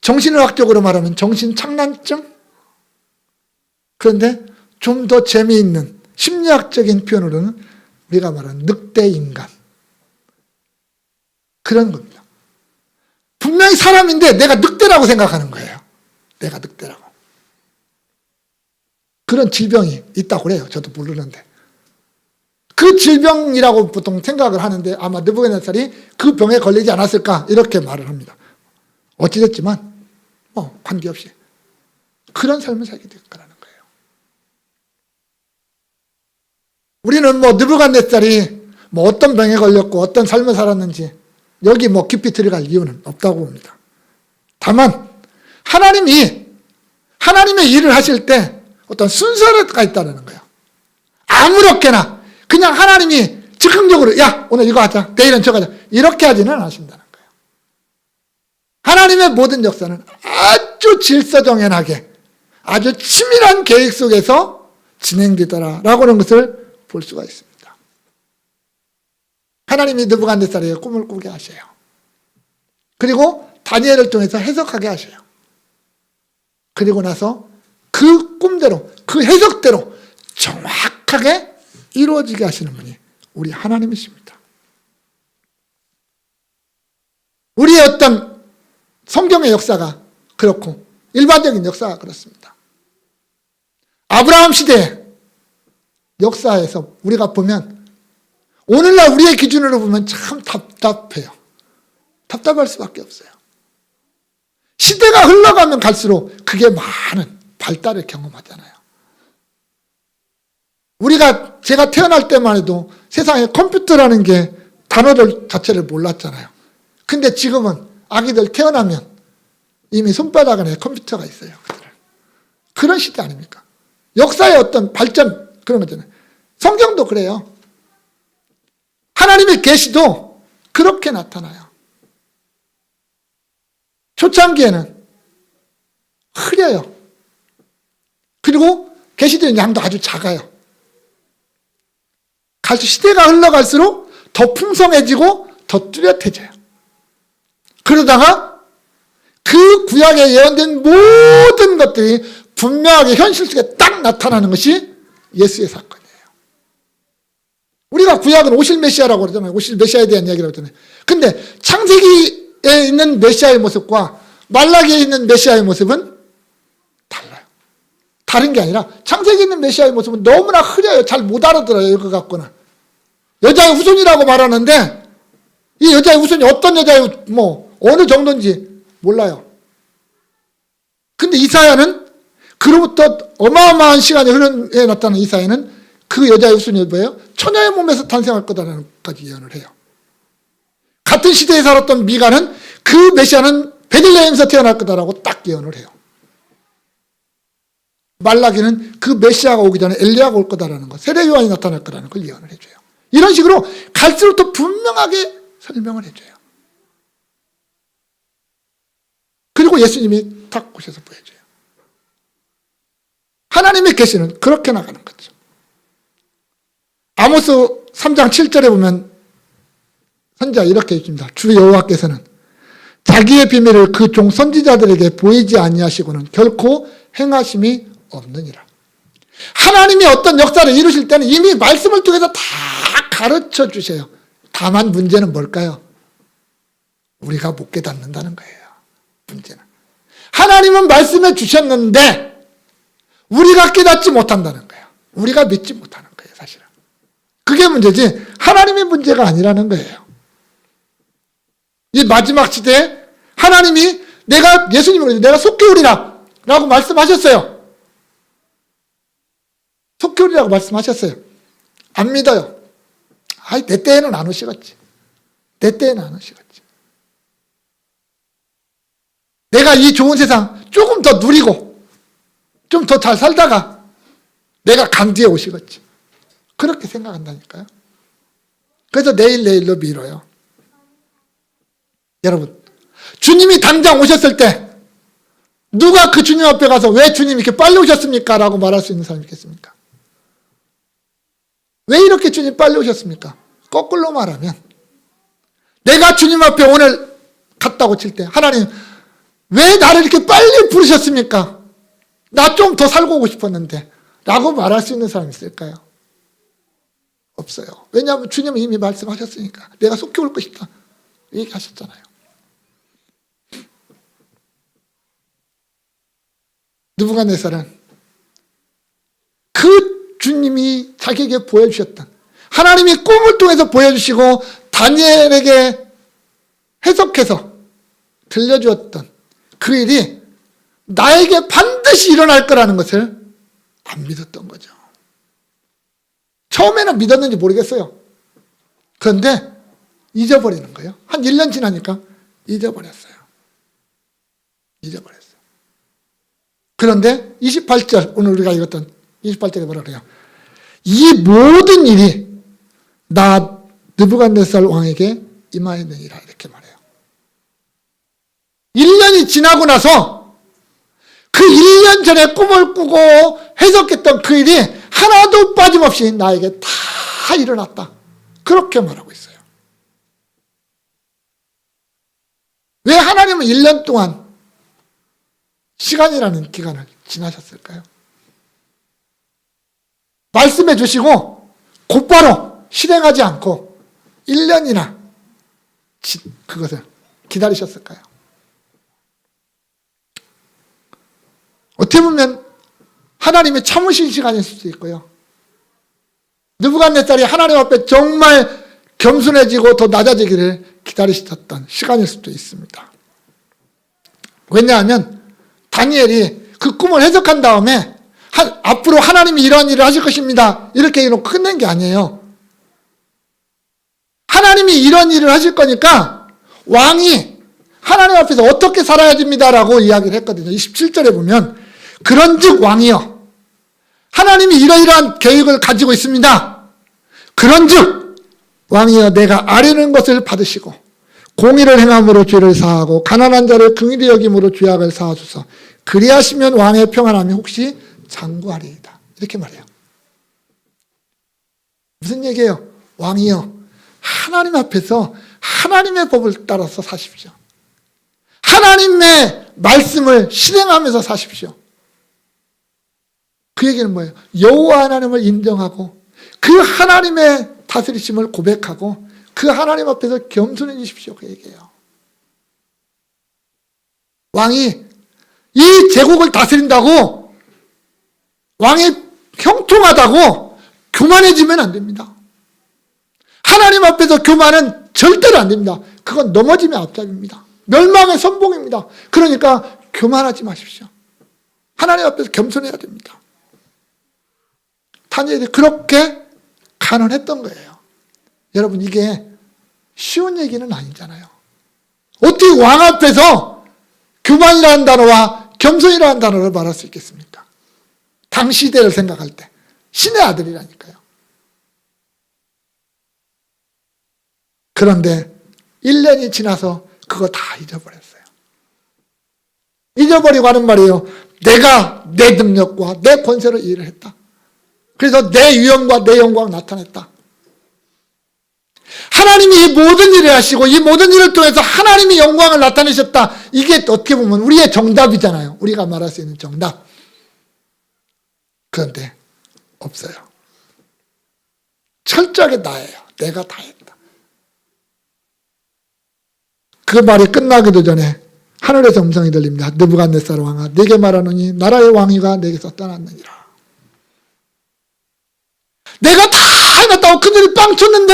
정신의학적으로 말하면 정신착란증? 그런데 좀 더 재미있는 심리학적인 표현으로는 우리가 말하는 늑대인간. 그런 겁니다. 분명히 사람인데 내가 늑대라고 생각하는 거예요. 내가 늑대라고. 그런 질병이 있다고 그래요. 저도 모르는데. 그 질병이라고 보통 생각을 하는데 아마 느부갓네살이 그 병에 걸리지 않았을까 이렇게 말을 합니다. 어찌됐지만 관계없이 그런 삶을 살게 될 거라는 거예요. 우리는 느부갓네살이 어떤 병에 걸렸고 어떤 삶을 살았는지 여기 깊이 들어갈 이유는 없다고 봅니다. 다만 하나님이 하나님의 일을 하실 때 어떤 순서가 있다는 거예요. 아무렇게나 그냥 하나님이 즉흥적으로 야 오늘 이거 하자 내일은 저거 하자 이렇게 하지는 않으신다는 거예요. 하나님의 모든 역사는 아주 질서정연하게 아주 치밀한 계획 속에서 진행되더라라고 하는 것을 볼 수가 있습니다. 하나님이 느부갓네살에게 꿈을 꾸게 하셔요. 그리고 다니엘을 통해서 해석하게 하셔요. 그리고 나서 그 꿈대로 그 해석대로 정확하게 이루어지게 하시는 분이 우리 하나님이십니다. 우리의 어떤 성경의 역사가 그렇고 일반적인 역사가 그렇습니다. 아브라함 시대 역사에서 우리가 보면 오늘날 우리의 기준으로 보면 참 답답해요. 답답할 수밖에 없어요. 시대가 흘러가면 갈수록 그게 많은 발달을 경험하잖아요. 제가 태어날 때만 해도 세상에 컴퓨터라는 게 단어들 자체를 몰랐잖아요. 근데 지금은 아기들 태어나면 이미 손바닥 안에 컴퓨터가 있어요. 그런 시대 아닙니까? 역사의 어떤 발전 그런 거잖아요. 성경도 그래요. 하나님의 계시도 그렇게 나타나요. 초창기에는 흐려요. 그리고 계시되는 양도 아주 작아요. 시대가 흘러갈수록 더 풍성해지고 더 뚜렷해져요. 그러다가 그 구약에 예언된 모든 것들이 분명하게 현실 속에 딱 나타나는 것이 예수의 사건이에요. 우리가 구약은 오실 메시아라고 그러잖아요. 오실 메시아에 대한 이야기라고 그러잖아요. 근데 창세기에 있는 메시아의 모습과 말라기에 있는 메시아의 모습은 달라요. 다른 게 아니라 창세기에 있는 메시아의 모습은 너무나 흐려요. 잘 못 알아들어요. 이거 갖고는. 여자의 후손이라고 말하는데 이 여자의 후손이 어떤 여자의 어느 정도인지 몰라요. 근데 이사야는 그로부터 어마어마한 시간이 흐르게 나타난 이사야는 그 여자의 후손이 뭐예요? 처녀의 몸에서 탄생할 거다라는 것까지 예언을 해요. 같은 시대에 살았던 미가는 그 메시아는 베들레헴에서 태어날 거다라고 딱 예언을 해요. 말라기는 그 메시아가 오기 전에 엘리야가 올 거다라는 것, 세례 요한이 나타날 거라는 걸 예언을 해줘요. 이런 식으로 갈수록 더 분명하게 설명을 해줘요. 그리고 예수님이 딱 오셔서 보여줘요. 하나님의 계시는 그렇게 나가는 거죠. 아모스 3장 7절에 보면 선지자 이렇게 읽습니다. 주 여호와께서는 자기의 비밀을 그 종 선지자들에게 보이지 아니하시고는 결코 행하심이 없느니라. 하나님이 어떤 역사를 이루실 때는 이미 말씀을 통해서 다 가르쳐 주세요. 다만 문제는 뭘까요? 우리가 못 깨닫는다는 거예요. 문제는. 하나님은 말씀해 주셨는데 우리가 깨닫지 못한다는 거예요. 우리가 믿지 못하는 거예요. 사실은. 그게 문제지 하나님의 문제가 아니라는 거예요. 이 마지막 시대에 하나님이 예수님이 내가 속히 오리라 라고 말씀하셨어요. 속히 오리라고 말씀하셨어요. 안 믿어요. 아이, 내 때에는 안 오시겠지. 내 때에는 안 오시겠지. 내가 이 좋은 세상 조금 더 누리고 좀 더 잘 살다가 내가 간 뒤에 오시겠지. 그렇게 생각한다니까요. 그래서 내일로 미뤄요. 여러분, 주님이 당장 오셨을 때 누가 그 주님 앞에 가서 왜 주님 이렇게 빨리 오셨습니까? 라고 말할 수 있는 사람이 있겠습니까? 왜 이렇게 주님 빨리 오셨습니까? 거꾸로 말하면 내가 주님 앞에 오늘 갔다고 칠 때 하나님 왜 나를 이렇게 빨리 부르셨습니까? 나 좀 더 살고 오고 싶었는데 라고 말할 수 있는 사람이 있을까요? 없어요. 왜냐하면 주님은 이미 말씀하셨으니까 내가 속히 올 것이다 얘기하셨잖아요. 느부갓네살은 그 주님이 자기에게 보여주셨던 하나님이 꿈을 통해서 보여주시고 다니엘에게 해석해서 들려주었던 그 일이 나에게 반드시 일어날 거라는 것을 안 믿었던 거죠. 처음에는 믿었는지 모르겠어요. 그런데 잊어버리는 거예요. 한 1년 지나니까 잊어버렸어요. 그런데 28절, 오늘 우리가 읽었던 28절에 뭐라 그래요? 이 모든 일이 나 느부갓네살 왕에게 임하였느니라 이렇게 말해요. 1년이 지나고 나서 그 1년 전에 꿈을 꾸고 해석했던 그 일이 하나도 빠짐없이 나에게 다 일어났다. 그렇게 말하고 있어요. 왜 하나님은 1년 동안 시간이라는 기간을 지나셨을까요? 말씀해 주시고 곧바로 실행하지 않고 1년이나 그것을 기다리셨을까요? 어떻게 보면 하나님의 참으신 시간일 수도 있고요. 느부갓네살이 하나님 앞에 정말 겸손해지고 더 낮아지기를 기다리셨던 시간일 수도 있습니다. 왜냐하면 다니엘이 그 꿈을 해석한 다음에 앞으로 하나님이 이러한 일을 하실 것입니다. 이렇게 해놓고 끝낸 게 아니에요. 하나님이 이런 일을 하실 거니까 왕이 하나님 앞에서 어떻게 살아야 됩니다라고 이야기를 했거든요. 27절에 보면 그런즉 왕이여 하나님이 이러이러한 계획을 가지고 있습니다. 그런즉 왕이여 내가 아뢰는 것을 받으시고 공의를 행함으로 죄를 사하고 가난한 자를 긍휼히 여김으로 죄악을 사하소서. 그리하시면 왕의 평안함이 혹시 장구하리이다. 이렇게 말해요. 무슨 얘기예요? 왕이여 하나님 앞에서 하나님의 법을 따라서 사십시오. 하나님의 말씀을 실행하면서 사십시오. 그 얘기는 뭐예요? 여호와 하나님을 인정하고 그 하나님의 다스리심을 고백하고 그 하나님 앞에서 겸손해지십시오. 그 얘기예요. 왕이 이 제국을 다스린다고 왕이 형통하다고 교만해지면 안 됩니다. 하나님 앞에서 교만은 절대로 안 됩니다. 그건 넘어짐의 앞잡입니다. 멸망의 선봉입니다. 그러니까 교만하지 마십시오. 하나님 앞에서 겸손해야 됩니다. 다니엘이 그렇게 간언했던 거예요. 여러분 이게 쉬운 얘기는 아니잖아요. 어떻게 왕 앞에서 교만이라는 단어와 겸손이라는 단어를 말할 수 있겠습니까? 당시 시대를 생각할 때 신의 아들이라니까요. 그런데 1년이 지나서 그거 다 잊어버렸어요. 잊어버리고 하는 말이에요. 내가 내 능력과 내 권세로 이 일을 했다. 그래서 내 위엄과 내 영광을 나타냈다. 하나님이 이 모든 일을 하시고 이 모든 일을 통해서 하나님이 영광을 나타내셨다. 이게 어떻게 보면 우리의 정답이잖아요. 우리가 말할 수 있는 정답. 그런데 없어요. 철저하게 나예요. 내가 다 했다. 그 말이 끝나기도 전에 하늘에서 음성이 들립니다. 느부갓네살 왕아 네게 말하노니 나라의 왕위가 내게서 떠났느니라. 내가 다 해놨다고 그들이 빵 쳤는데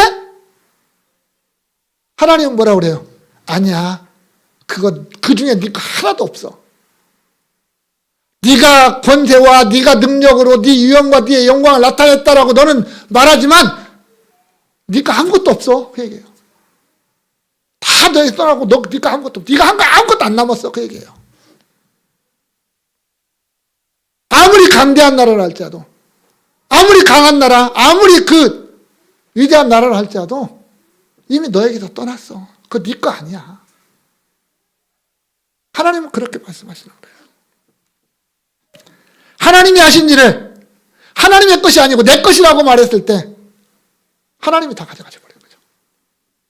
하나님은 뭐라고 그래요? 아니야. 그 중에 네 거 하나도 없어. 네가 권세와 네가 능력으로 네 위엄과 네 영광을 나타냈다라고 너는 말하지만 네가 아무것도 없어. 그 얘기예요. 다 너희 떠나고 네가 아무것도 없어. 네가 한 거 아무것도 안 남았어. 그 얘기예요. 아무리 강대한 나라를 할지라도, 아무리 강한 나라, 아무리 그 위대한 나라를 할지라도 이미 너에게서 떠났어. 그거 네 거 아니야. 하나님은 그렇게 말씀하시는 거예요. 하나님이 하신 일을 하나님의 것이 아니고 내 것이라고 말했을 때 하나님이 다 가져가 버리는 거죠.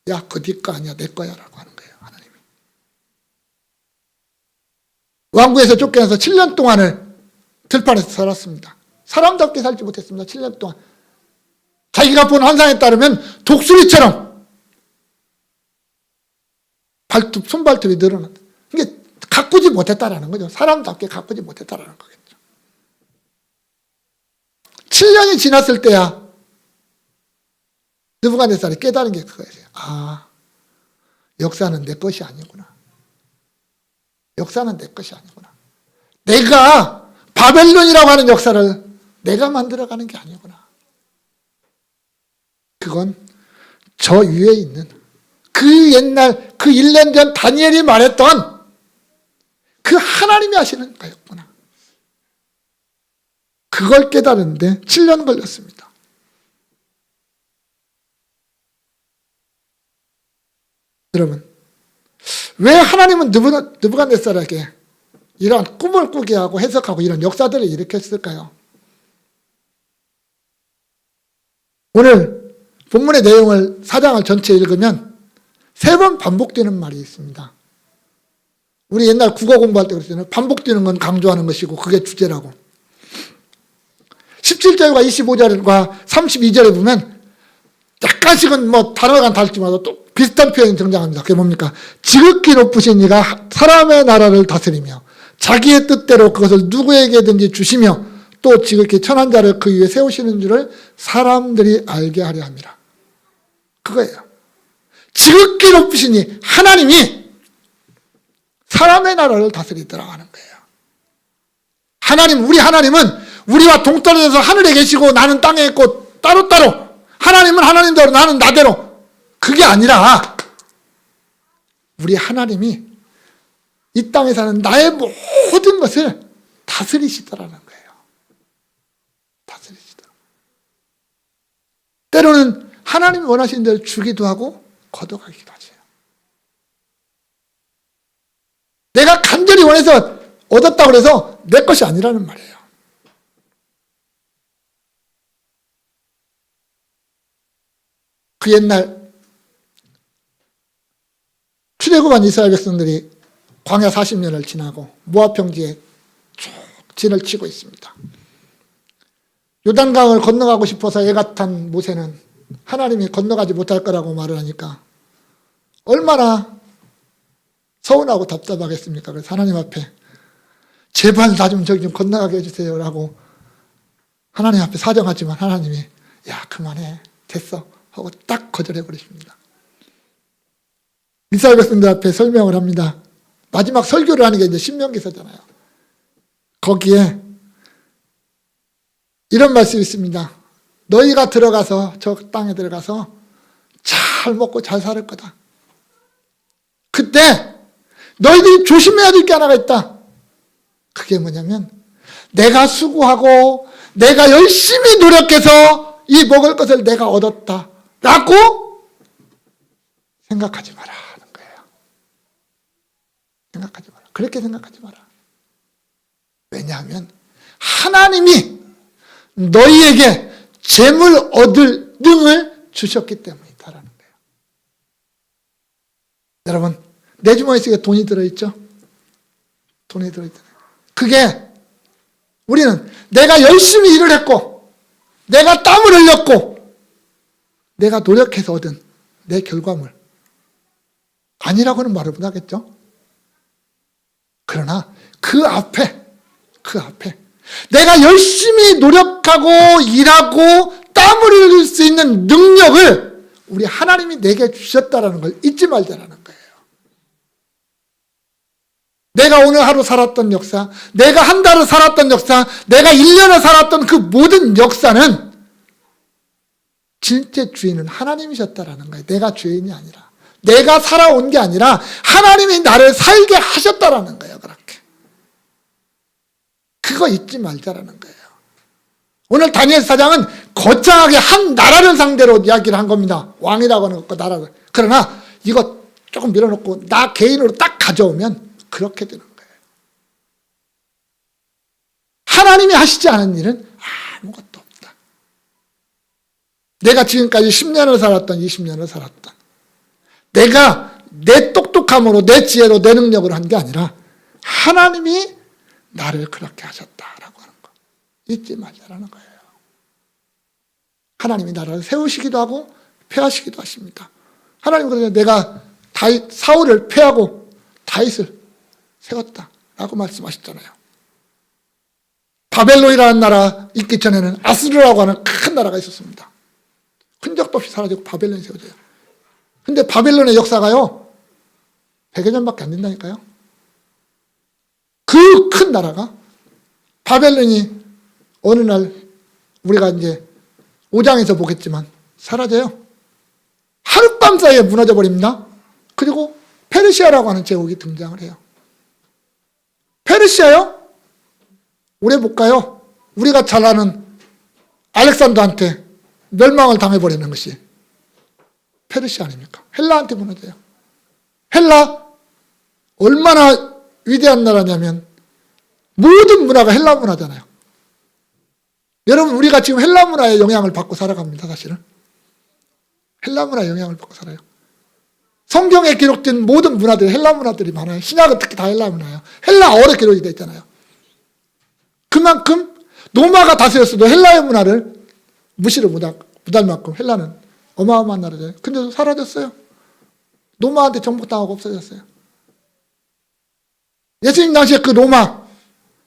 야, 그거 네 거 아니야, 내 거야 라고 하는 거예요. 하나님이. 왕궁에서 쫓겨나서 7년 동안을 들판에서 살았습니다. 사람답게 살지 못했습니다. 7년 동안. 자기가 본 환상에 따르면 독수리처럼 손발톱이 늘어난다. 이게 가꾸지 못했다라는 거죠. 사람답게 가꾸지 못했다라는 거겠죠. 7년이 지났을 때야 느부갓네살이 깨달은 게 그거예요. 아, 역사는 내 것이 아니구나. 역사는 내 것이 아니구나. 내가 바벨론이라고 하는 역사를 내가 만들어가는 게 아니구나. 그건 저 위에 있는 그 옛날 그 1년 전 다니엘이 말했던 그 하나님이 하시는 거였구나. 그걸 깨달았는데 7년 걸렸습니다. 여러분, 왜 하나님은 느부갓네살에게 이러한 꿈을 꾸게 하고 해석하고 이런 역사들을 일으켰을까요? 오늘 본문의 내용을 4장을 전체 읽으면 3번 반복되는 말이 있습니다. 우리 옛날 국어 공부할 때 그랬잖아요. 반복되는 건 강조하는 것이고 그게 주제라고. 17절과 25절과 32절에 보면 약간씩은 뭐 단어가 다르지만 또 비슷한 표현이 등장합니다. 그게 뭡니까? 지극히 높으신 이가 사람의 나라를 다스리며 자기의 뜻대로 그것을 누구에게든지 주시며 또 지극히 천한 자를 그 위에 세우시는 줄을 사람들이 알게 하려 함이라. 그거예요. 지극히 높으신 이 하나님이 사람의 나라를 다스리더라 하는 거예요. 우리 하나님은 우리와 동떨어져서 하늘에 계시고 나는 땅에 있고 따로따로, 하나님은 하나님대로 나는 나대로, 그게 아니라 우리 하나님이 이 땅에 사는 나의 모든 것을 다스리시더라는 거예요. 다스리시더라. 때로는 하나님이 원하시는 대로 주기도 하고 걷어가기도 하세요. 내가 간절히 원해서 얻었다고 해서 내 것이 아니라는 말이에요. 그 옛날 출애굽한 이스라엘 백성들이 광야 40년을 지나고 모압 평지에 쭉 진을 치고 있습니다. 요단강을 건너가고 싶어서 애가 탄 모세는 하나님이 건너가지 못할 거라고 말을 하니까 얼마나 서운하고 답답하겠습니까? 그래서 하나님 앞에 제발 나 좀 저기 좀 건너가게 해주세요 라고 하나님 앞에 사정하지만 하나님이 야 그만해 됐어 하고 딱 거절해 버리십니다. 이스라엘 백성들 앞에 설명을 합니다. 마지막 설교를 하는 게 이제 신명기서잖아요. 거기에 이런 말씀이 있습니다. 너희가 들어가서 저 땅에 들어가서 잘 먹고 잘 살 거다. 그때 너희들이 조심해야 될 게 하나가 있다. 그게 뭐냐면 내가 수고하고 내가 열심히 노력해서 이 먹을 것을 내가 얻었다 라고 생각하지 마라 하는 거예요. 생각하지 마라. 그렇게 생각하지 마라. 왜냐하면 하나님이 너희에게 재물 얻을 능을 주셨기 때문이다라는 거예요. 여러분, 내 주머니 속에 돈이 들어있죠? 돈이 들어있잖아요. 그게 우리는 내가 열심히 일을 했고 내가 땀을 흘렸고 내가 노력해서 얻은 내 결과물 아니라고는 말을 못하겠죠? 그러나 그 앞에 내가 열심히 노력하고 일하고 땀을 흘릴 수 있는 능력을 우리 하나님이 내게 주셨다는 걸 잊지 말자라는 거예요. 내가 오늘 하루 살았던 역사, 내가 한 달을 살았던 역사, 내가 1년을 살았던 그 모든 역사는 진짜 주인은 하나님이셨다라는 거예요. 내가 주인이 아니라. 내가 살아온 게 아니라 하나님이 나를 살게 하셨다라는 거예요. 그렇게. 그거 잊지 말자라는 거예요. 오늘 다니엘 사장은 거창하게 한 나라를 상대로 이야기를 한 겁니다. 왕이라고 하는 것과 나라를. 그러나 이거 조금 밀어놓고 나 개인으로 딱 가져오면 그렇게 되는 거예요. 하나님이 하시지 않은 일은 아무것도 없다. 내가 지금까지 10년을 살았던 20년을 살았던 내가 내 똑똑함으로 내 지혜로 내 능력으로 한 게 아니라 하나님이 나를 그렇게 하셨다라고 하는 거 잊지 말자라는 거예요. 하나님이 나라를 세우시기도 하고 폐하시기도 하십니다. 하나님 그래서 내가 사울을 폐하고 다윗을 세웠다라고 말씀하셨잖아요. 바벨론이라는 나라 있기 전에는 아수르라고 하는 큰 나라가 있었습니다. 흔적도 없이 사라지고 바벨론이 세워져요. 근데 바벨론의 역사가요 100여 년밖에 안 된다니까요. 그 큰 나라가 바벨론이 어느 날 우리가 이제 5장에서 보겠지만 사라져요. 하룻밤 사이에 무너져 버립니다. 그리고 페르시아라고 하는 제국이 등장을 해요. 페르시아요? 오래 볼까요? 우리가 잘 아는 알렉산더한테 멸망을 당해버리는 것이 페르시아 아닙니까? 헬라한테 무너져요. 헬라 얼마나 위대한 나라냐면 모든 문화가 헬라 문화잖아요. 여러분 우리가 지금 헬라 문화의 영향을 받고 살아갑니다. 사실은 헬라 문화의 영향을 받고 살아요. 성경에 기록된 모든 문화들이 헬라 문화들이 많아요. 신약은 특히 다 헬라 문화예요. 헬라어로 기록이 되어 있잖아요. 그만큼 로마가 다스렸어도 헬라의 문화를 무시를 못할 만큼 헬라는 어마어마한 나라잖아요. 근데 사라졌어요. 로마한테 정복당하고 없어졌어요. 예수님 당시에 그 로마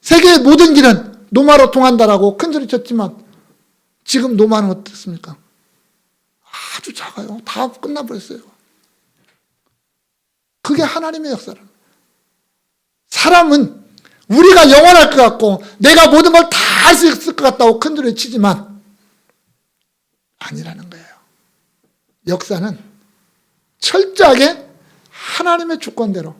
세계의 모든 길은 로마로 통한다라고 큰소리 쳤지만 지금 로마는 어떻습니까? 아주 작아요. 다 끝나버렸어요. 그게 하나님의 역사라는 거예요. 사람은 우리가 영원할 것 같고 내가 모든 걸 다 할 수 있을 것 같다고 큰소리 치지만 아니라는 거예요. 역사는 철저하게 하나님의 주권대로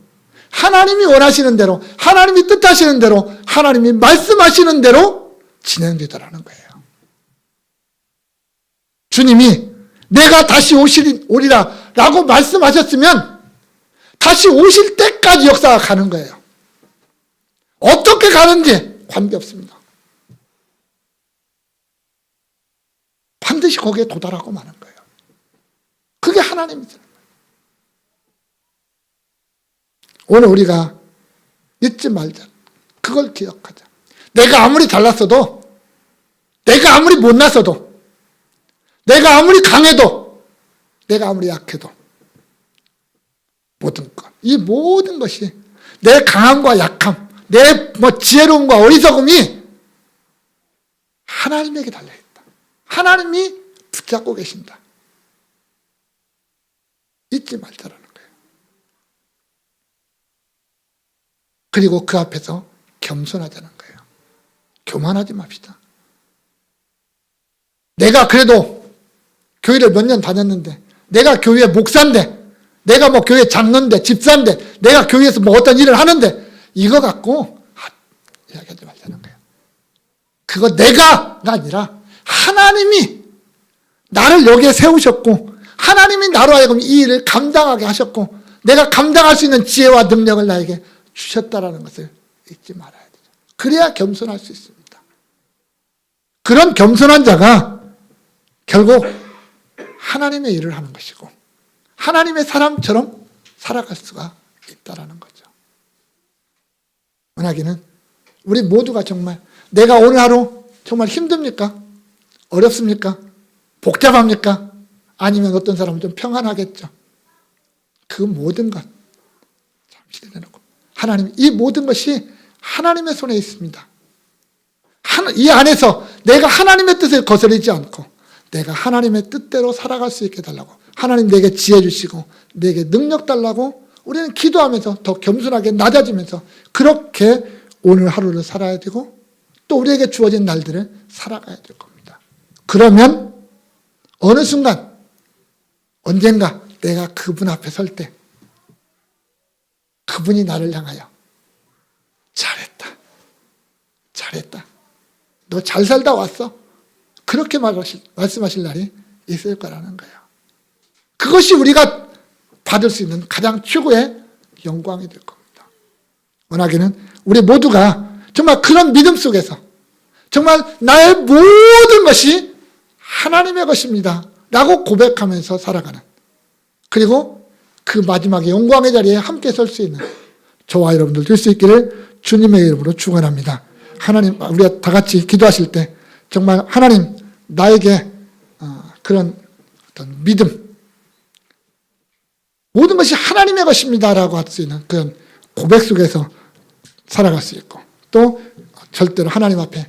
하나님이 원하시는 대로 하나님이 뜻하시는 대로 하나님이 말씀하시는 대로 진행되더라는 거예요. 주님이 내가 다시 오리라 라고 말씀하셨으면 다시 오실 때까지 역사가 가는 거예요. 어떻게 가는지 관계없습니다. 반드시 거기에 도달하고 마는 거예요. 그게 하나님이죠. 오늘 우리가 잊지 말자. 그걸 기억하자. 내가 아무리 잘났어도 내가 아무리 못났어도 내가 아무리 강해도 내가 아무리 약해도 이 모든 것이 내 강함과 약함 내 지혜로움과 어리석음이 하나님에게 달려있다. 하나님이 붙잡고 계신다. 잊지 말자라는 거예요. 그리고 그 앞에서 겸손하자는 거예요. 교만하지 맙시다. 내가 그래도 교회를 몇 년 다녔는데 내가 교회 목사인데 내가 교회 장로인데 집사인데 내가 교회에서 어떤 일을 하는데 이거 갖고 이야기하지 말자는 거예요. 그거 내가가 아니라 하나님이 나를 여기에 세우셨고 하나님이 나로 하여금 이 일을 감당하게 하셨고 내가 감당할 수 있는 지혜와 능력을 나에게 주셨다라는 것을 잊지 말아야 되죠. 그래야 겸손할 수 있습니다. 그런 겸손한 자가 결국 하나님의 일을 하는 것이고 하나님의 사람처럼 살아갈 수가 있다라는 거죠. 원하기는 우리 모두가 정말 내가 오늘 하루 정말 힘듭니까? 어렵습니까? 복잡합니까? 아니면 어떤 사람은 좀 평안하겠죠. 그 모든 것 잠시 내려놓고 하나님 이 모든 것이 하나님의 손에 있습니다. 이 안에서 내가 하나님의 뜻을 거스르지 않고 내가 하나님의 뜻대로 살아갈 수 있게 달라고 하나님 내게 지혜 주시고 내게 능력 달라고 우리는 기도하면서 더 겸손하게 낮아지면서 그렇게 오늘 하루를 살아야 되고 또 우리에게 주어진 날들을 살아가야 될 겁니다. 그러면 어느 순간 언젠가 내가 그분 앞에 설 때 그분이 나를 향하여 잘했다. 잘했다. 너 잘 살다 왔어. 그렇게 말씀하실 날이 있을 거라는 거예요. 그것이 우리가 받을 수 있는 가장 최고의 영광이 될 겁니다. 원하기는 우리 모두가 정말 그런 믿음 속에서 정말 나의 모든 것이 하나님의 것입니다 라고 고백하면서 살아가는, 그리고 그 마지막에 영광의 자리에 함께 설 수 있는 저와 여러분들 될 수 있기를 주님의 이름으로 축원합니다. 하나님, 우리가 다 같이 기도하실 때 정말 하나님 나에게 그런 어떤 믿음, 모든 것이 하나님의 것입니다 라고 할 수 있는 그런 고백 속에서 살아갈 수 있고, 또 절대로 하나님 앞에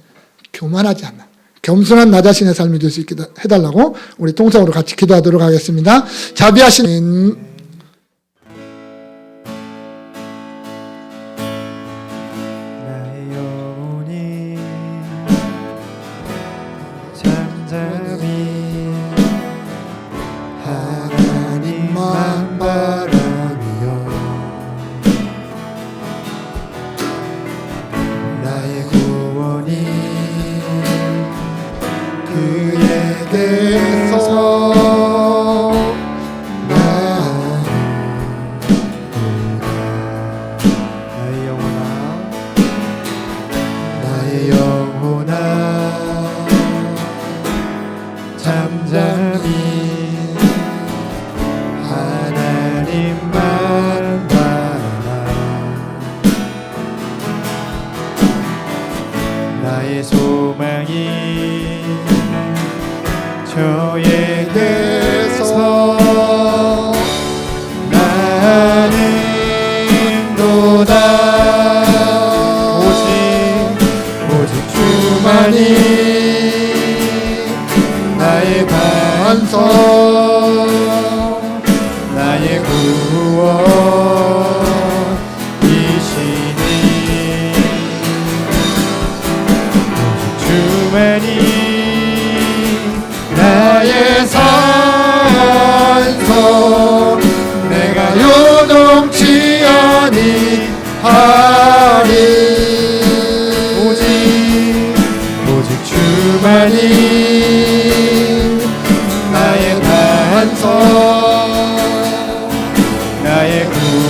교만하지 않는 겸손한 나 자신의 삶이 될 수 있게 해달라고 우리 통성으로 같이 기도하도록 하겠습니다. 자비하신 하나님만 바라며 나의 구원이 그에게서 나의 영혼아 잠잠히 하나님만 바라라. 나의 소망이 저에게서 나는도다. 오직 주만이 나의 반석, 나의 구원이시니 오직 주만이 나의 산소, 내가 요동치 아니하리. 오직 주만이 나의 반석, 나의 구원